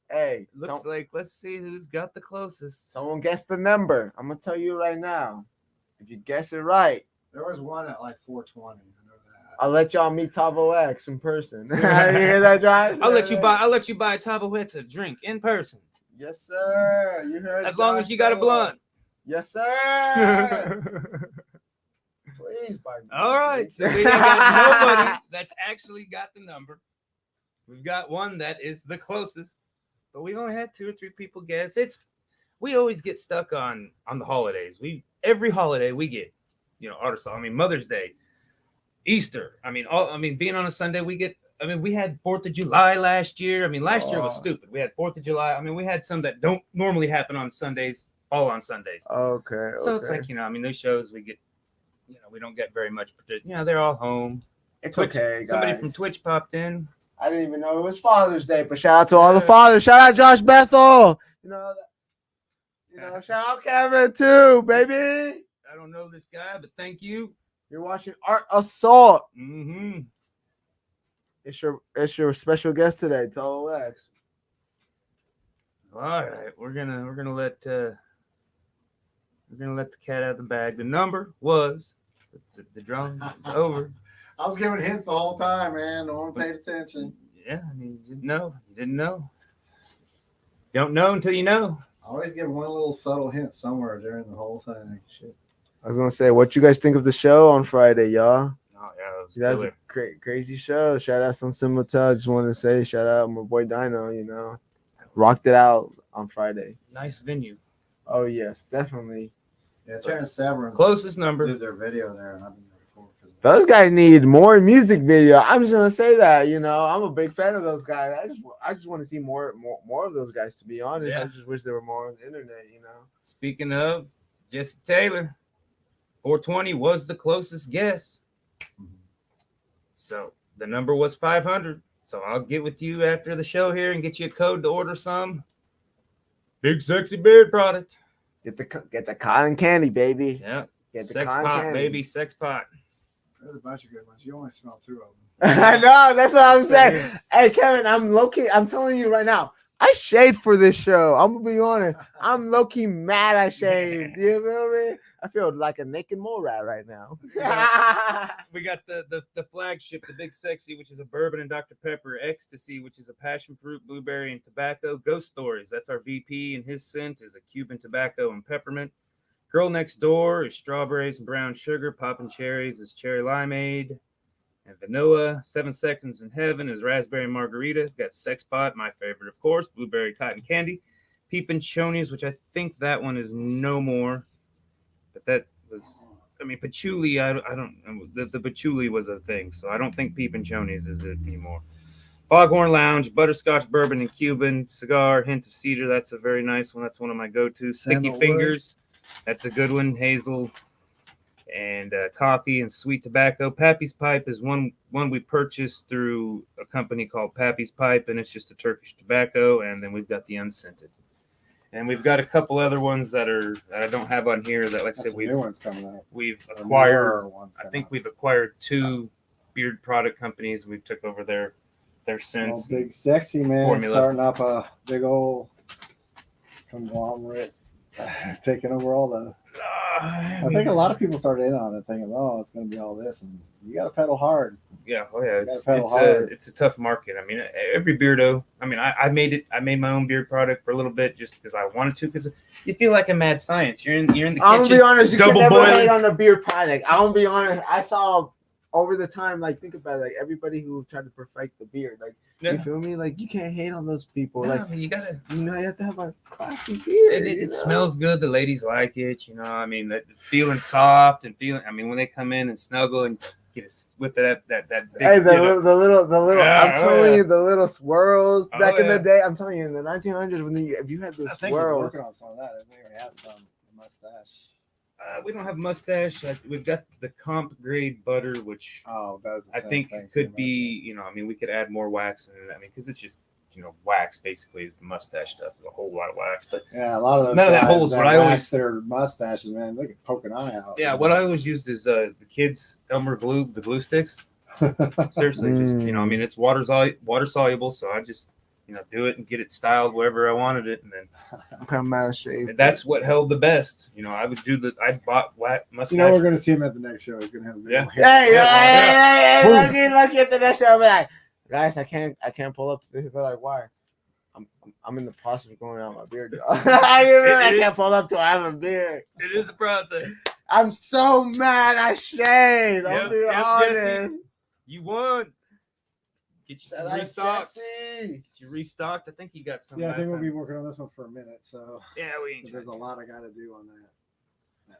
Hey, Looks like let's see who's got the closest. Someone guess the number. I'm gonna tell you right now. If you guess it right, there was one at like 420. I'll let y'all meet TAVO X in person. You hear that, Josh? I'll let you buy TAVO X a drink in person. Yes, sir. You heard. As long as you got a blunt. Yes, sir. Please buy me. All right. So we got nobody that's actually got the number. We've got one that is the closest, but we've only had 2 or 3 people guess. We always get stuck on the holidays. Every holiday we get, artists. I mean, Mother's Day. Easter. Being on a Sunday, we had 4th of July last year. Last year was stupid. We had 4th of July. We had some that don't normally happen on Sundays, all on Sundays. Okay. So it's like, those shows we get, we don't get very much. They're all home. It's Twitch, okay, guys. Somebody from Twitch popped in. I didn't even know it was Father's Day, but shout out to all the fathers. Shout out Josh Bethel. Shout out Kevin too, baby. I don't know this guy, but thank you. You're watching Art Assault. Mm-hmm. It's your special guest today, TAVO X. All right, we're gonna let the cat out of the bag. The number was the drum is over. I was giving hints the whole time, man. No one paid attention. Yeah, you didn't know. You didn't know. You don't know until you know. I always give one little subtle hint somewhere during the whole thing. Shit. I was gonna say, what you guys think of the show on Friday, y'all? Oh yeah, that's a crazy show. Shout out on Simulta. Just wanted to say, shout out my boy Dino. Rocked it out on Friday. Nice venue. Oh yes, definitely. Yeah, Sharon Severin closest number. Did their video there, and I've been there before. Those guys need more music video. I'm just gonna say that. I'm a big fan of those guys. I just want to see more of those guys. To be honest, I just wish they were more on the internet. Speaking of Jesse Taylor. 420 was the closest guess. So the number was 500. So I'll get with you after the show here and get you a code to order some big sexy beard product. Get the cotton candy, baby. Yeah. Get the sex cotton pot, candy. baby. Sex pot. There's a bunch of good ones. You only smell 2 of them. I know. That's what I'm saying. Hey, Kevin, I'm low-key. I'm telling you right now. I shaved for this show. I'm gonna be honest. I'm low-key mad I shaved. You feel me? I feel like a naked mole rat right now. We got the flagship, the Big Sexy, which is a bourbon and Dr. Pepper. Ecstasy, which is a passion fruit, blueberry, and tobacco. Ghost Stories, that's our VP, and his scent is a Cuban tobacco and peppermint. Girl Next Door is strawberries and brown sugar. Poppin' Cherries is cherry limeade and vanilla. 7 Seconds in Heaven is raspberry margarita. Got Sex Pot, my favorite, of course. Blueberry cotton candy. Peepin' Chonies, which I think that one is no more. But that was, patchouli, I don't know. The patchouli was a thing, so I don't think Peepin' Chonies is it anymore. Foghorn Lounge, butterscotch, bourbon, and Cuban. Cigar, hint of cedar. That's a very nice one. That's one of my go-tos. Sticky Fingers. That's a good one. Hazel. And coffee and sweet tobacco. Pappy's Pipe is one we purchased through a company called Pappy's Pipe, and it's just a Turkish tobacco. And then we've got the unscented, and we've got a couple other ones that I don't have on here. That, like I said, new ones coming out. We've acquired. I think we've acquired 2 beard product companies. We've took over their scents. Big Sexy, man, formula. starting up a big old conglomerate, taking over all the. I think a lot of people started in on it thinking, oh, it's going to be all this, and you got to pedal hard. Yeah, it's a tough market. Every beardo. I made my own beard product for a little bit just because I wanted to, because you feel like a mad science. You're in the kitchen. I'm gonna be honest, you can never boiling. hate on a beard product. I'm gonna be honest. I saw over the time, like, think about it, like everybody who tried to perfect the beard, like, you feel me? Like, you can't hate on those people. No, like, you gotta, you have to have a classy beard. and it smells good. The ladies like it. That feeling soft and feeling. When they come in and snuggle and get a whip of that. Big, hey, the little. Yeah, I'm telling you, the little swirls back in yeah. the day. I'm telling you, in the 1900s, if you had those I think he's swirls. working on some of that. I think he has some mustache. We don't have mustache. We've got the comp grade butter, which I think could be, you know, I mean, we could add more wax in it. I mean, because it's just, you know, wax basically is the mustache stuff. There's a whole lot of wax, but yeah, a lot of those none of that holds. What I always their mustaches, man, they can poke an eye out. Yeah, what I always used is the kids Elmer glue, the glue sticks. Seriously, just, you know, I mean, it's water soluble, so I just, you know, do it and get it styled wherever I wanted it, and then I'm kind of mad at shape. that's what held the best. You know, I bought mustache. You know, we're gonna see him at the next show. He's gonna have a Yeah. Hey, look at the next show. I'll be like, guys, I can't pull up to this. They're like, why? I'm in the process of going out my beard. I can't pull up till I have a beard. It is a process. I'm so mad I shaved. I'll be honest. Jesse, you won. Get you some restocked. Jesse. Get you restocked. I think you got some. Yeah, I think we'll be working on this one for a minute. So yeah, there's a lot I got to do on that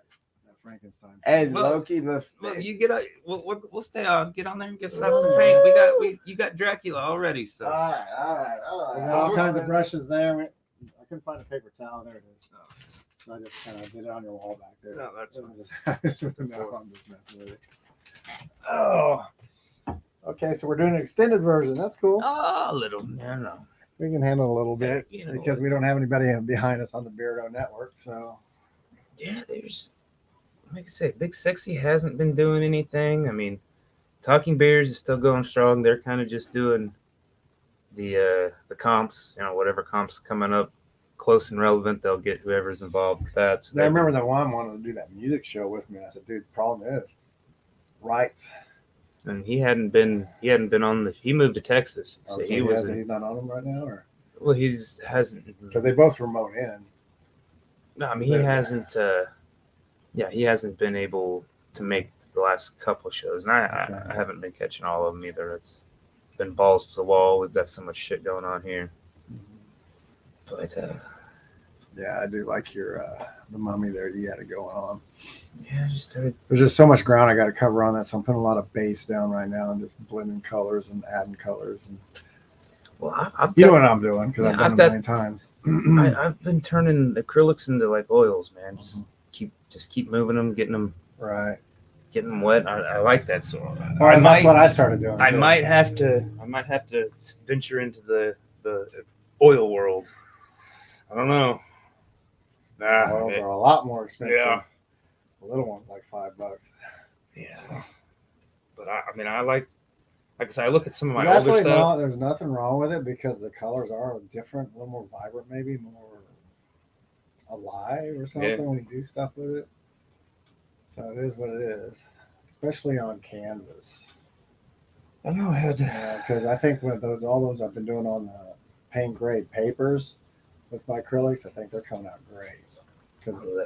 Frankenstein. Hey, it's Loki. Well, you get. We'll stay on. Get on there and get some paint. You got Dracula already. So all right. There's all kinds of brushes there. I couldn't find a paper towel. There it is. So I just kind of did it on your wall back there. No, that's fine. I'm just messing with it. Oh. Okay, so we're doing an extended version. That's cool. Oh, a little. No. We can handle a little bit You know, because we don't have anybody behind us on the Beardo Network. So yeah, there's, like I said, Big Sexy hasn't been doing anything. I mean, Talking Bears is still going strong. They're kind of just doing the comps, you know, whatever comps coming up close and relevant, they'll get whoever's involved with that. So I remember that one wanted to do that music show with me. And I said, dude, the problem is rights. And he hadn't been on he moved to Texas. So he's not on them right now, or well, hasn't because they both remote in. No, I mean he hasn't. He hasn't been able to make the last couple of shows, and I haven't been catching all of them either. It's been balls to the wall. We've got so much shit going on here. But yeah, I do like your the mummy there you got it going on. Yeah, there's just so much ground I got to cover on that, so I'm putting a lot of base down right now and just blending colors and adding colors. And well, you know what I'm doing because I've done it a million times. I've been turning acrylics into like oils, man. Just keep moving them, getting them getting them wet. I like that sort. All right, that's what I started doing. I might have to venture into the oil world. I don't know. Oils are a lot more expensive. Yeah. The little one's like $5. Yeah. But I mean, I like I said, I look at some of my older stuff. No, there's nothing wrong with it because the colors are different, a little more vibrant, maybe more alive or something when you do stuff with it. So it is what it is, especially on canvas. I don't know how to. Because I think with all those I've been doing on the paint grade papers with my acrylics, I think they're coming out great.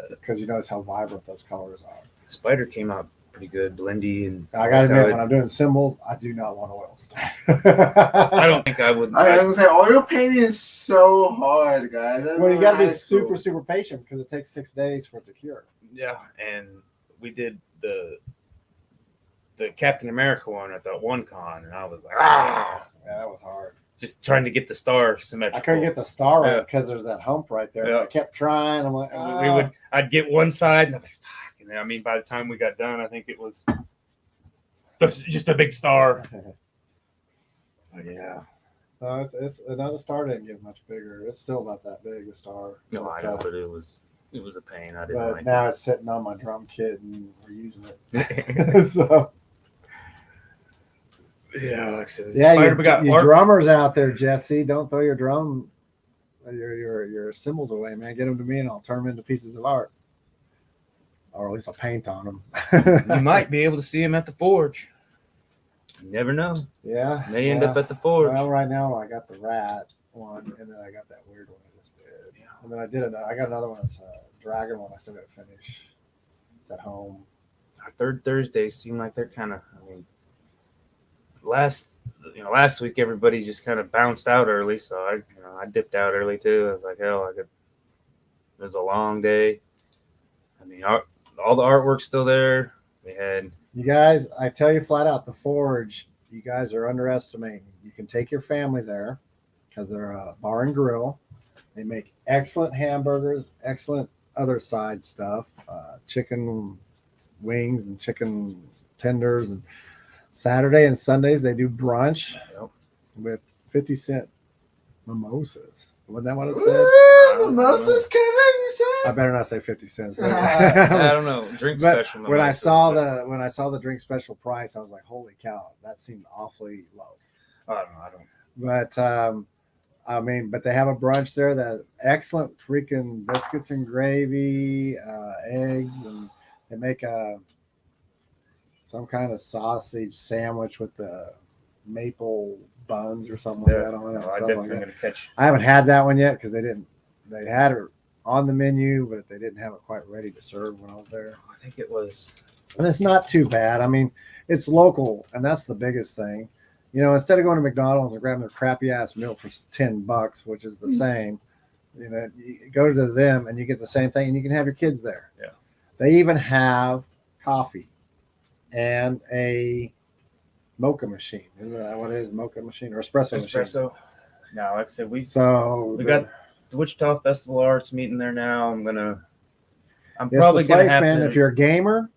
Because you notice how vibrant those colors are. Spider came out pretty good, blendy, and I gotta admit, when I'm doing symbols, I do not want oils. I don't think I would. I was gonna say oil painting is so hard, guys. Well, you gotta be super patient because it takes 6 days for it to cure. Yeah, and we did the Captain America one at that one con, and I was like, yeah, that was hard. Just trying to get the star symmetrical. I couldn't get the star right because there's that hump right there. Yeah. I kept trying. I'm like, I'd get one side, and I'm like, fuck. And I mean, by the time we got done, I think it was just a big star. But yeah. No, it's another star didn't get much bigger. It's still about that big a star. No, I know, but it was a pain. I didn't but like now it. It's sitting on my drum kit and we're using it. So. Yeah, like I said, you drummers out there, Jesse, don't throw your your cymbals away, man. Get them to me, and I'll turn them into pieces of art, or at least I'll paint on them. You might be able to see them at the forge. You never know. Yeah, they end up at the forge. Well, right now I got the rat one, and then I got that weird one I just did. Yeah. And then I got another one that's a dragon one. I still got to finish. It's at home. Our third Thursdays seem like they're kind of. I mean. Last week everybody just kind of bounced out early, so I dipped out early too. I was like, it was a long day. I mean, all the artwork's still there. They had you guys. I tell you flat out, the forge. You guys are underestimating. You can take your family there because they're a bar and grill. They make excellent hamburgers, excellent other side stuff, chicken wings and chicken tenders. And Saturday and Sundays they do brunch with 50-cent mimosas. Wasn't that what it said? Mimosas came in, you said? I better not say 50 cents. I don't know. Drink special. When I saw the drink special price, I was like, holy cow, that seemed awfully low. I don't. But I mean, but they have a brunch there that excellent freaking biscuits and gravy, eggs, and they make some kind of sausage sandwich with the maple buns or something like that on it. I definitely gonna catch. I haven't had that one yet because they had it on the menu, but they didn't have it quite ready to serve when I was there. I think it was. And it's not too bad. I mean, it's local, and that's the biggest thing. You know, instead of going to McDonald's and grabbing their crappy ass meal for $10, which is the same, you know, you go to them and you get the same thing, and you can have your kids there. Yeah. They even have coffee and a mocha machine. Isn't that what it is? Mocha machine or espresso machine? No, like I said, we got the Wichita Festival of Arts meeting there now. I'm it's probably the gonna place, have man. to. If you're a gamer,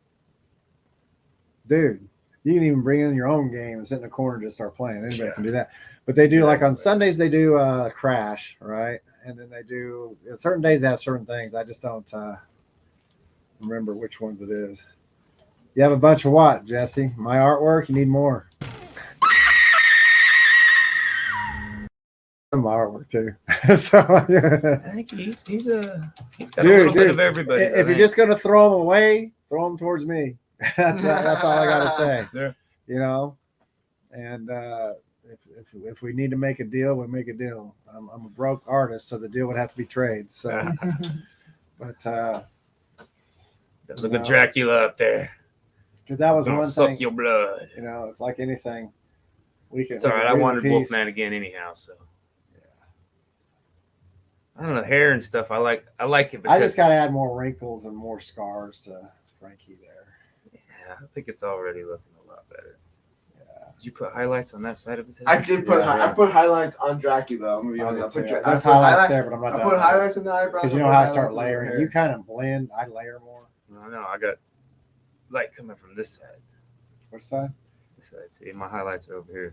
dude, you can even bring in your own game and sit in a corner and just start playing. Anybody can do that. But they do, like on Sundays, they do Crash, right? And then they do certain days they have certain things. I just don't remember which ones it is. You have a bunch of what, Jesse? My artwork? You need more. My artwork too. So I think he's got a little bit of everybody. If you're just gonna throw them away, throw them towards me. That's all I gotta say. Yeah. You know, and if we need to make a deal, we make a deal. I'm a broke artist, so the deal would have to be trades. So, but look at Dracula up there. Because that was one suck thing. Your blood. You know, it's like anything. It's all right. I wanted Wolfman again anyhow. So. I don't know, hair and stuff. I like it. I just got to add more wrinkles and more scars to Frankie there. Yeah, I think it's already looking a lot better. Yeah. Did you put highlights on that side of his head? I did put. I put highlights on Dracula. I'm gonna be honest. There's highlights there, but I'm not. I put highlights in the eyebrows. Because you know how I start layering. You kind of blend. I layer more. No, I got light coming from this side. Which side? This side. See, my highlights are over here.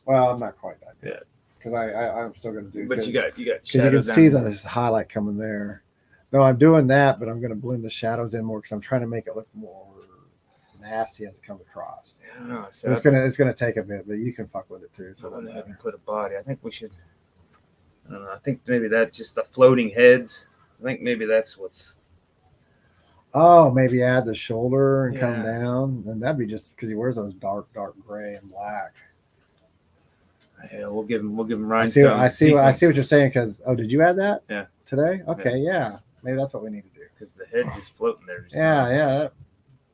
Well, I'm not quite that good. Yeah. Because I'm still going to do. But you got. Because you can see the highlight coming there. No, I'm doing that, but I'm going to blend the shadows in more because I'm trying to make it look more nasty as it comes across. I don't know. So it's gonna take a bit, but you can fuck with it too. So I haven't put a body. I think we should. I don't know. I think maybe that's just the floating heads. I think maybe that's what's. Oh, maybe add the shoulder and come down, and that'd be just because he wears those dark gray and black. Yeah, we'll give him rhinestones. I see what you're saying. Because did you add that? Yeah. Today? Okay, yeah. Maybe that's what we need to do. Because the head is floating there. Yeah.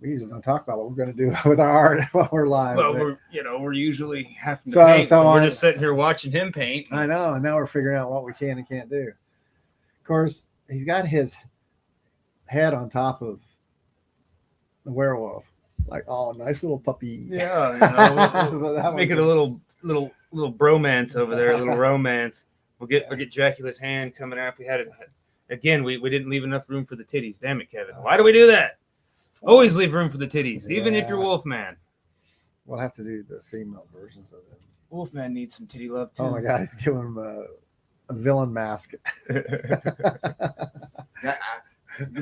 We usually don't talk about what we're going to do with our art while we're live. Well, we're usually having to paint, so we're just sitting here watching him paint. I know, and now we're figuring out what we can and can't do. Of course, he's got his head on top of the werewolf, like, oh, nice little puppy. Yeah, we'll make it a little bromance over there, a little romance. We'll get Dracula's hand coming out. If we had it again, we didn't leave enough room for the titties. Damn it, Kevin! Why do we do that? Always leave room for the titties, even if you're Wolfman. We'll have to do the female versions of them. Wolfman needs some titty love too. Oh my God, he's giving him a villain mask. The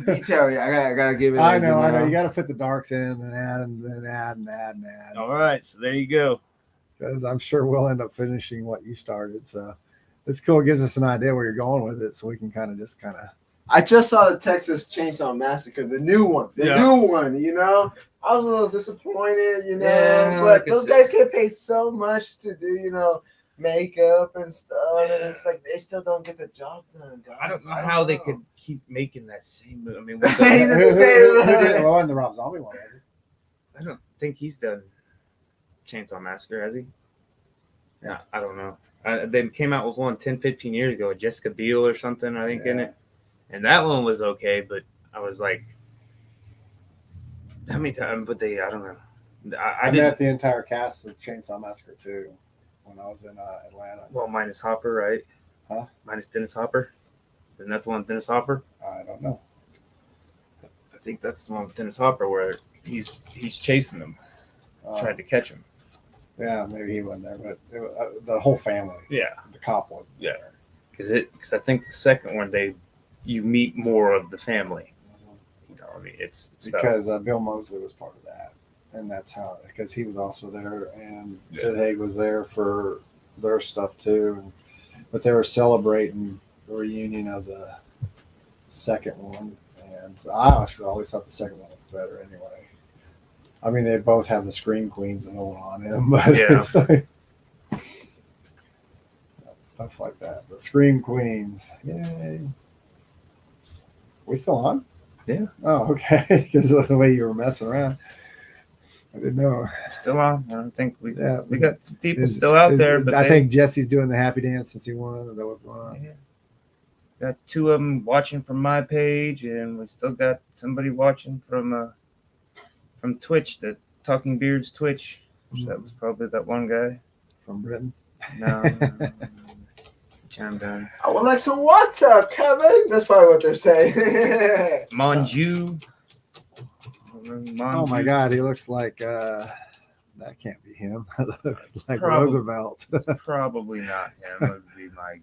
detail, I gotta give it. I know. You gotta fit the darks in and add. All right, so there you go. Because I'm sure we'll end up finishing what you started. So it's cool. It gives us an idea where you're going with it, so we can kind of. I just saw the Texas Chainsaw Massacre, the new one. New one, you know. I was a little disappointed, you know, but those guys get paid so much to do, makeup and stuff, and it's like they still don't get the job done. Guys. I don't know how they could keep making that same movie. I mean, who did the Rob Zombie one? I don't think he's done Chainsaw Massacre, has he? Yeah, I don't know. They came out with one 10, 15 years ago, Jessica Biel or something, I think, in it. And that one was okay, but I was like, how many times? But I don't know. I met the entire cast of Chainsaw Massacre too when I was in Atlanta. Well, minus Hopper, right? Huh? Minus Dennis Hopper. Isn't that the one, Dennis Hopper? I don't know. think that's the one with Dennis Hopper where he's chasing them, tried to catch him. Yeah, maybe he wasn't there, but it was, the whole family. Yeah, the cop wasn't. Yeah, because I think the second one you meet more of the family. You know, I mean, it's because Bill Moseley was part of that, and that's how, because he was also there, and Sid Haig was there for their stuff too, but they were celebrating the reunion of the second one, and I actually always thought the second one was better anyway. I mean, they both have the Scream Queens going on in them, but it's like, stuff like that. The Scream Queens, yay! We still on? Yeah. Oh, okay. Because of the way you were messing around, I didn't know. Still on. I don't think we got some people still out there, but I think Jesse's doing the happy dance since he won. Is that what's going on? Yeah. Got 2 of them watching from my page, and we still got somebody watching from Twitch, the Talking Beards Twitch. That was probably that one guy from Britain. No. I'm done. I would like some water, Kevin. That's probably what they're saying. Monju. Oh my God, he looks like that can't be him. That looks like Roosevelt. It's probably not him. Would be my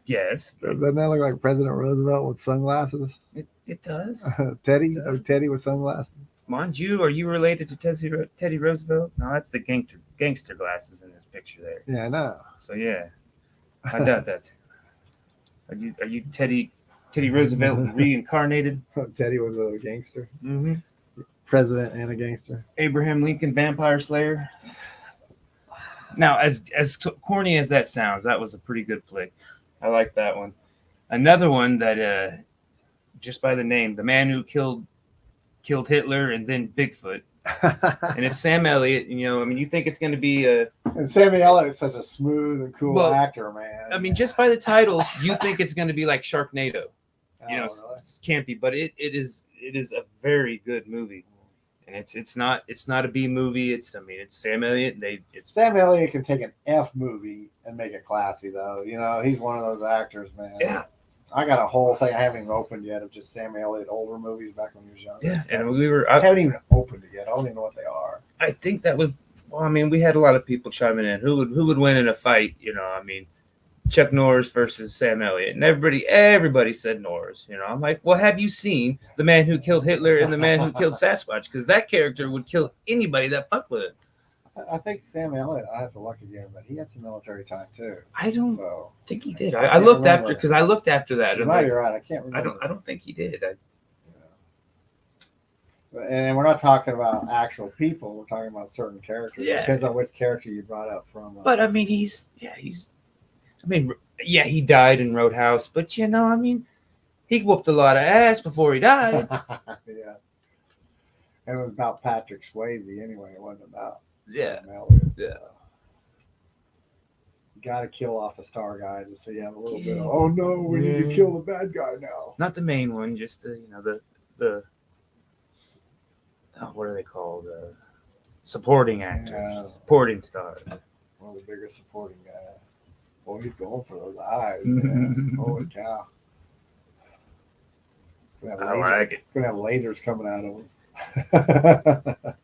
guess. Doesn't that look like President Roosevelt with sunglasses? It does. Teddy with sunglasses. Monju, are you related to Teddy Roosevelt? No, that's the gangster glasses in this picture there. Yeah, I know. So yeah, I doubt that's him. Are you Teddy Roosevelt reincarnated? Teddy was a gangster. Mm-hmm. President and a gangster. Abraham Lincoln, vampire slayer. Now, as corny as that sounds, that was a pretty good flick. I like that one. Another one that, just by the name, the man who killed Hitler and then Bigfoot, and it's Sam Elliott. You know, I mean, you think it's going to be and Sammy Elliott's such a smooth and cool actor, man. I mean, just by the title, you think it's going to be like Sharknado. You know, really? It can't be, but it is a very good movie, and it's not a B movie. It's Sam Elliott. Sam Elliott can take an F movie and make it classy, though. You know, he's one of those actors, man. Yeah. I got a whole thing I haven't even opened yet of just Sam Elliott older movies back when he was young. Yeah, and I haven't even opened it yet. I don't even know what they are. I think that was. Well, I mean, we had a lot of people chiming in. Who would win in a fight? You know, I mean, Chuck Norris versus Sam Elliott, and everybody said Norris. You know, I'm like, well, have you seen The Man Who Killed Hitler and The Man Who Killed Sasquatch? Because that character would kill anybody that fucked with it. I think Sam Elliott, I have to look again, but he had some military time too. I don't think he did. I looked after that. You might be right. I can't remember. I don't think he did. And we're not talking about actual people. We're talking about certain characters. Yeah. It depends on which character you brought up from. But I mean, he died in Roadhouse. But you know, I mean, he whooped a lot of ass before he died. Yeah. It was about Patrick Swayze anyway. It wasn't about. Yeah. You got to kill off the star guys so you have a little bit of, oh no, we need to kill the bad guy now. Not the main one, just the what are they called? Supporting actors, supporting stars. One of the bigger supporting guys. Boy, he's going for those eyes, man. Holy cow! It's gonna have lasers coming out of him.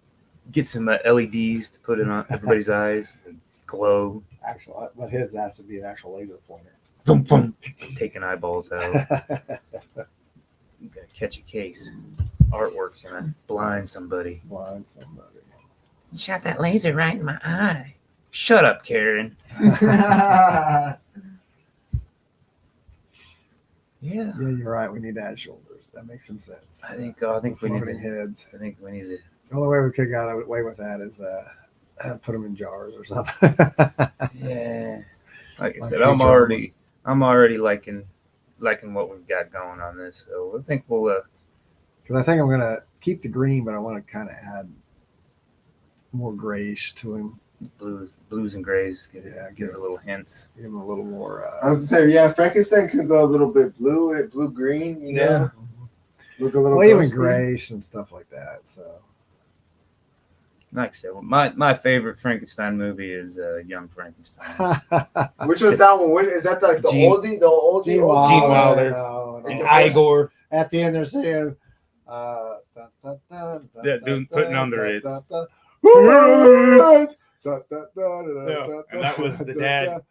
Get some LEDs to put in on everybody's eyes and glow. But his has to be an actual laser pointer. Boom, boom. Taking eyeballs out. You gotta catch a case. Artwork's gonna blind somebody. You shot that laser right in my eye. Shut up, Karen. Yeah, you're right. We need to add shoulders. That makes some sense. I think we need heads. I think we need to. The only way we could have got away with that is put them in jars or something. Yeah, like I said, I'm already liking what we've got going on this. So I think we'll. Because I think I'm gonna keep the green, but I want to kind of add more grayish to him. Blues and grays. Give it a little hints. Give him a little more. I was gonna say, Frankenstein could go a little bit blue green. You know, look a little. Even grayish and stuff like that. So. Like I said, my favorite Frankenstein movie is Young Frankenstein. Which was that one? Is that like the oldie? The oldie? Gene Wilder. No. And Igor. At the end, they're saying, Putting on the Ritz. And that was the dad.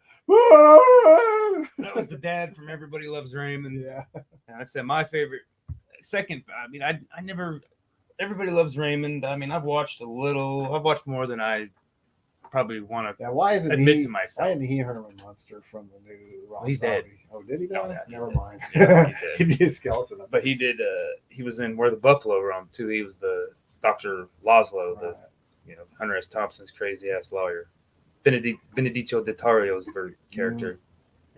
That was the dad from Everybody Loves Raymond. Yeah. And like I said, my favorite, second. I mean, I never. Everybody Loves Raymond. I mean, I've watched a little. I've watched more than I probably want to why isn't admit to myself. Why isn't he Herman Munster from the new Rob He's Zombie? dead. Oh, did he die? No, yeah, Never mind. Yeah, he's dead. He'd be a skeleton. But he did. He was in Where the Buffalo Roam too. He was the Dr. Laszlo, the Hunter S. Thompson's crazy ass lawyer. Benedicto Dettario's character.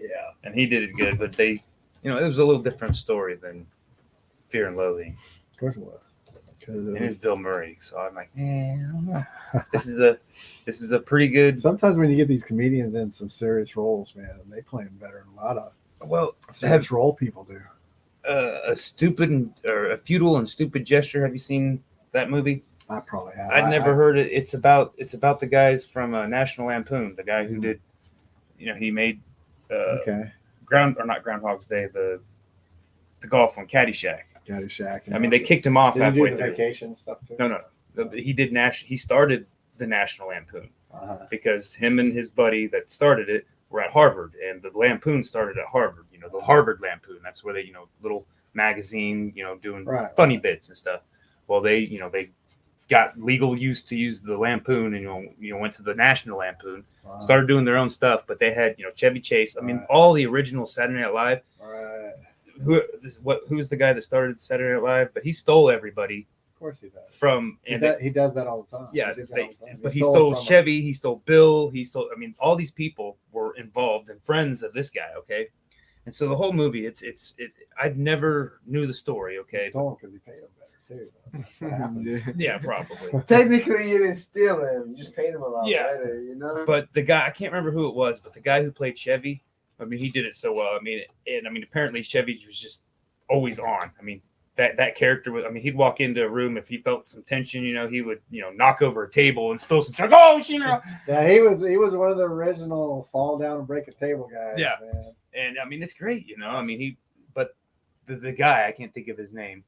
Yeah, and he did it good. But they, it was a little different story than Fear and Loathing. Of course it was. And it's Bill Murray, so I'm like, I don't know. This is a pretty good. Sometimes when you get these comedians in some serious roles, man, they play them better than a lot of serious role people do. A futile and stupid gesture. Have you seen that movie? I probably have. I'd never heard it. It's about the guys from National Lampoon. The guy who did, he made not Groundhog's Day, the golf one, Caddyshack. I mean, they kicked him off halfway through. Vacation stuff too? No. He did He started the National Lampoon because him and his buddy that started it were at Harvard, and the Lampoon started at Harvard. The Harvard Lampoon. That's where they, little magazine, doing funny bits and stuff. Well, they got legal use to use the Lampoon, and went to the National Lampoon, started doing their own stuff. But they had Chevy Chase. I mean, all the original Saturday Night Live. Who's the guy that started Saturday Night Live? But he stole everybody. Of course he does. He does that all the time. Yeah, but he stole Chevy. He stole Bill. I mean, all these people were involved and friends of this guy. Okay, and so the whole movie, I never knew the story. Okay, he stole him because he paid him better too. That's what happens. Yeah, probably. Technically, you didn't steal him. You just paid him a lot better. But the guy, I can't remember who it was, but the guy who played Chevy. I mean, he did it so well. I mean, apparently Chevy was just always on. I mean, that character was. I mean, he'd walk into a room if he felt some tension. He would knock over a table and spill some. Yeah, he was one of the original fall down and break a table guys. Yeah, man. And I mean, it's great. I mean, the guy, I can't think of his name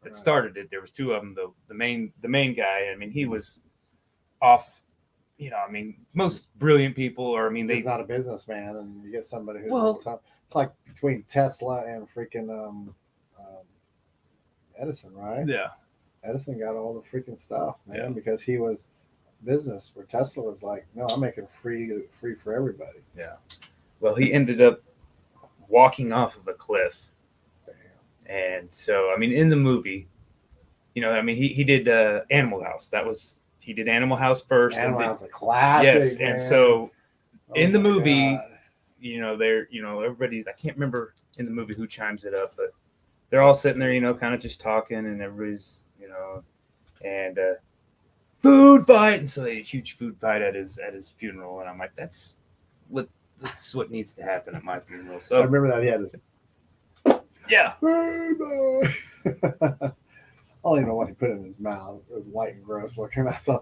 that started it. There was two of them. The main guy. I mean, he was off. I mean, most brilliant people are. I mean, he's not a businessman, and you get somebody who's top. It's like between Tesla and freaking Edison, right? Yeah, Edison got all the freaking stuff, man, because he was business. Where Tesla was like, no, I'm making free for everybody. Yeah. Well, he ended up walking off of a cliff, and so I mean, in the movie, I mean, he did Animal House. He did Animal House first. Animal House, a classic. Yes, man. And so in the movie, God. everybody's. I can't remember in the movie who chimes it up, but they're all sitting there, kind of just talking, and everybody's, and food fight, and so they had a huge food fight at his funeral, and I'm like, that's what needs to happen at my funeral. So I remember that he had his. Yeah. I don't even know what he put in his mouth. It was white and gross looking. That's like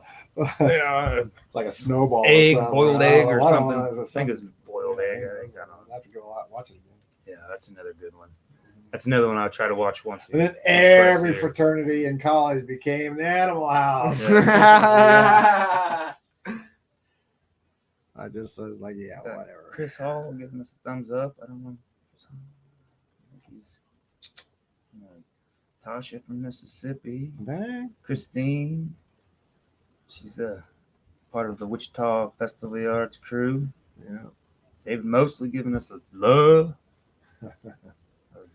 a snowball. Boiled egg or something. I think it was boiled egg. I think. I don't know. I have to go watch it again. Yeah, that's another good one. That's another one I'll try to watch once. And then every fraternity in college became the Animal House. I just was like, whatever. Chris Hall giving us a thumbs up. I don't know. He's Tasha from Mississippi. Dang. Christine. She's a part of the Wichita Festival of the Arts crew. Yeah. David Mosley giving us a love.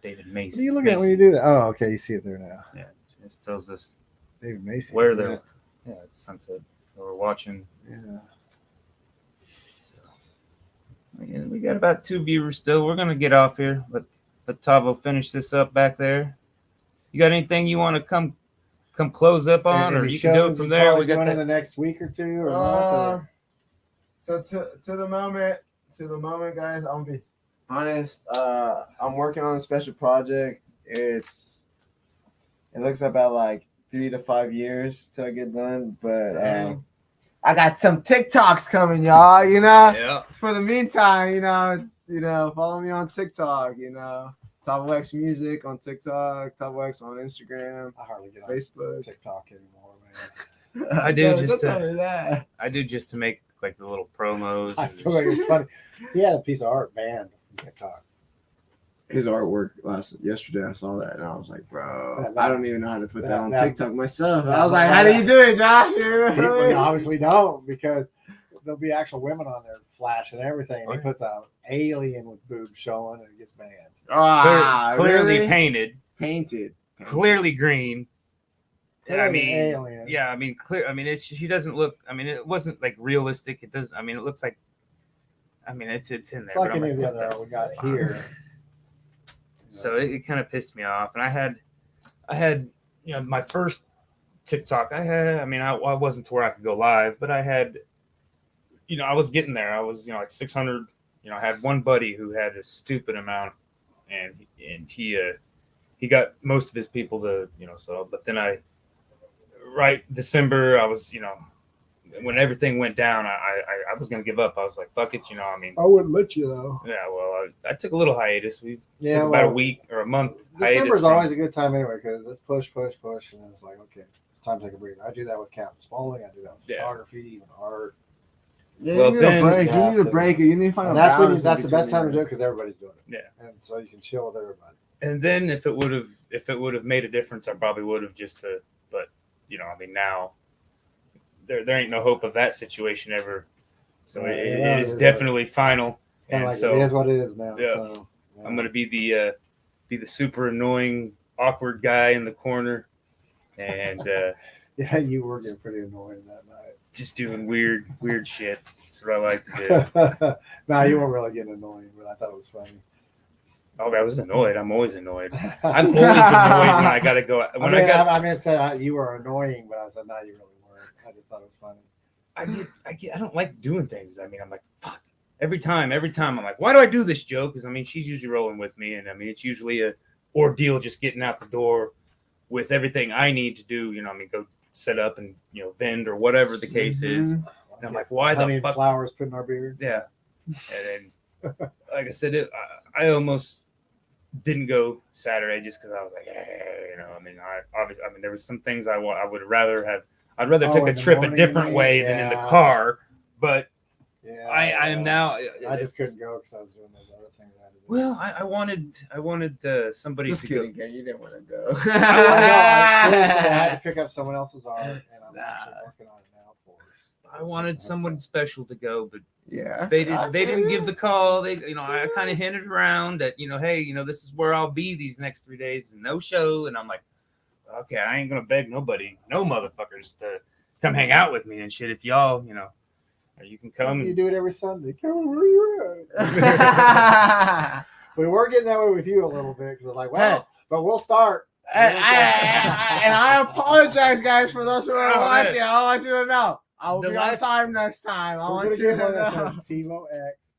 David Macy. What are you looking at when you do that? Oh, okay. You see it there now. Yeah. It tells us David Macy. Where they're. Yeah, it's sunset. So we're watching. Yeah. So, we got about 2 viewers still. We're going to get off here. Let Tavo finish this up back there. You got anything you want to come close up on, or you can do it from there? We got in the next week or two, or month. So to the moment, guys, I'm gonna be honest. I'm working on a special project. It looks about like 3 to 5 years till I get done, but I got some TikToks coming, y'all. Yeah. For the meantime, follow me on TikTok. TAVO X Music on TikTok, TAVO X on Instagram. I hardly get on Facebook, TikTok anymore, man. I do just to make like the little promos. I still think it's funny. He had a piece of art banned from TikTok. His artwork yesterday, I saw that and I was like, bro, I don't even know how to put that on TikTok myself. I was like, how do you do it, Josh? We obviously don't, because there'll be actual women on there flashing everything, and he puts an alien with boobs showing and it gets banned. Clearly really? painted, clearly green. And I mean, alien. yeah, I mean, she doesn't look. I mean, it wasn't like realistic. It does. I mean, it looks like. I mean, it's in there. It's like any of the other art we got here. So it kind of pissed me off, and I had, my first TikTok. I wasn't to where I could go live, but I had, I was getting there. I was, like 600. I had one buddy who had a stupid amount, and he got most of his people to, so. But then December, I was, when everything went down, I was gonna give up. I was like, fuck it, I wouldn't let you though. Yeah, well, I took a little hiatus. We took about a week or a month. December's always a good time anyway, because it's push, and it's like, okay, it's time to take a breather. I do that with captain spawning. I do that with photography, even art. Yeah, well, you need a break. You need a break. You need to find a balance. That's the best time to do it, because everybody's doing it. Yeah, and so you can chill with everybody. And then if it would have made a difference, I probably would have but now. There ain't no hope of that situation ever. So it is definitely final. It's kind of like it is what it is now. Yeah. So, I'm gonna be the super annoying, awkward guy in the corner, and yeah, you were getting pretty annoying that night. Just doing weird shit. That's what I like to do. No, you weren't really getting annoying, but I thought it was funny. Oh, I was annoyed. I'm always annoyed. I'm always annoyed when I gotta go. I said you were annoying, but I said no, you really weren't. I just thought it was funny. I don't like doing things. I'm like, fuck. Every time I'm like, why do I do this, Joe? Because she's usually rolling with me, and it's usually a ordeal just getting out the door with everything I need to do. Go set up and vend or whatever the case is. And I'm like, why the fuck? Flowers put in our beard. Yeah, and then like I said, I almost didn't go Saturday just because I was like, there was some things I would rather have. I'd rather take a trip a different way than in the car, but I am now. I just couldn't go because I was doing those other things I had to do. Well, I wanted somebody just to kidding, go. You didn't want to go. I had to pick up someone else's art, and I'm actually working on it now for us. I wanted someone special to go, but yeah, they didn't give the call. They, I kind of hinted around that, hey, this is where I'll be these next 3 days, and no show, and I'm like. Okay, I ain't gonna beg no motherfuckers to come hang out with me and shit. If y'all, you can come. You do it every Sunday. Come where you at? We were getting that way with you a little bit because I was like, well, but we'll start. And I apologize, guys, for those who are watching. I want you to know I will be on time next time. I want you to know. That says TAVO X,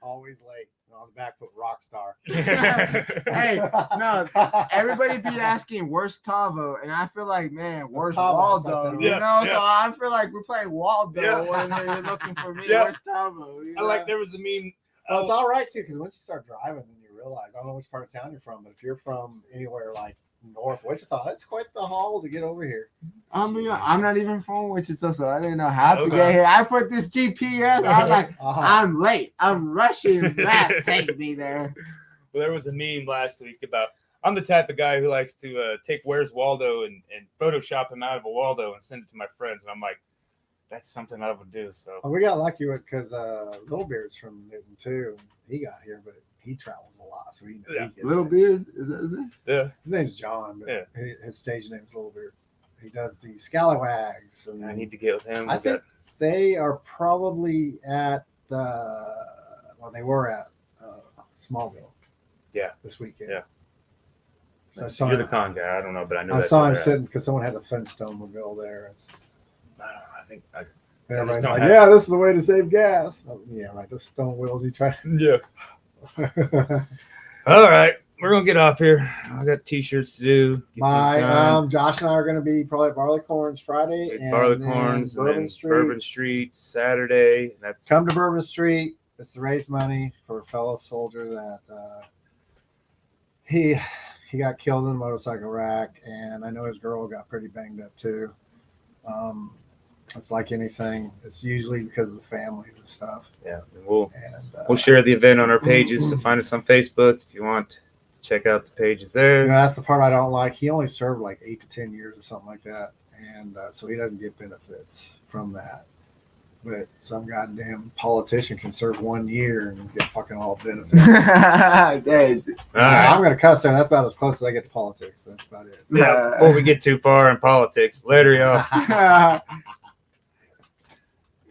always late. On the back put Rockstar. Hey, no, everybody be asking where's TAVO, and I feel like, man, where's Waldo? So I feel like we're playing Waldo when you're looking for me. Where's TAVO? There was a meme. Well, it's all right too, because once you start driving, then you realize I don't know which part of town you're from, but if you're from anywhere like North Wichita, it's quite the haul to get over here. I'm not even from Wichita, so I didn't know how to get here. I put this GPS. I was like, I'm late. I'm rushing back. Take me there. Well, there was a meme last week about I'm the type of guy who likes to take Where's Waldo and Photoshop him out of a Waldo and send it to my friends, and I'm like, that's something I would do. So we got lucky with because Little Beard's from Newton too. He got here, but he travels a lot, so he gets Little Beard, is that his name? Yeah, his name's John, but his stage name is Little Beard. He does the Scallywags. And I need to get with him. I think they are probably at they were at Smallville. Yeah, this weekend. Yeah. So you're the con guy. I don't know, but I know. I saw him sitting because someone had the Flintstonemobile there. I think. Everybody's like, yeah, this is the way to save gas. Oh, yeah, right. Those stone wheels you try. Yeah. All right, we're gonna get off here. I got t-shirts to do. Josh and I are gonna be probably at Barleycorns Friday. Barleycorns, Bourbon Street Saturday. Come to Bourbon Street. It's to raise money for a fellow soldier that he got killed in a motorcycle wreck, and I know his girl got pretty banged up too. It's like anything. It's usually because of the families and stuff. Yeah, we'll share the event on our pages. So find us on Facebook if you want to check out the pages there. You know, that's the part I don't like. He only served like 8 to 10 years or something like that, and so he doesn't get benefits from that. But some goddamn politician can serve 1 year and get fucking all benefits. All right. I'm gonna cuss there. That's about as close as I get to politics. That's about it. Yeah. Before we get too far in politics, later, y'all.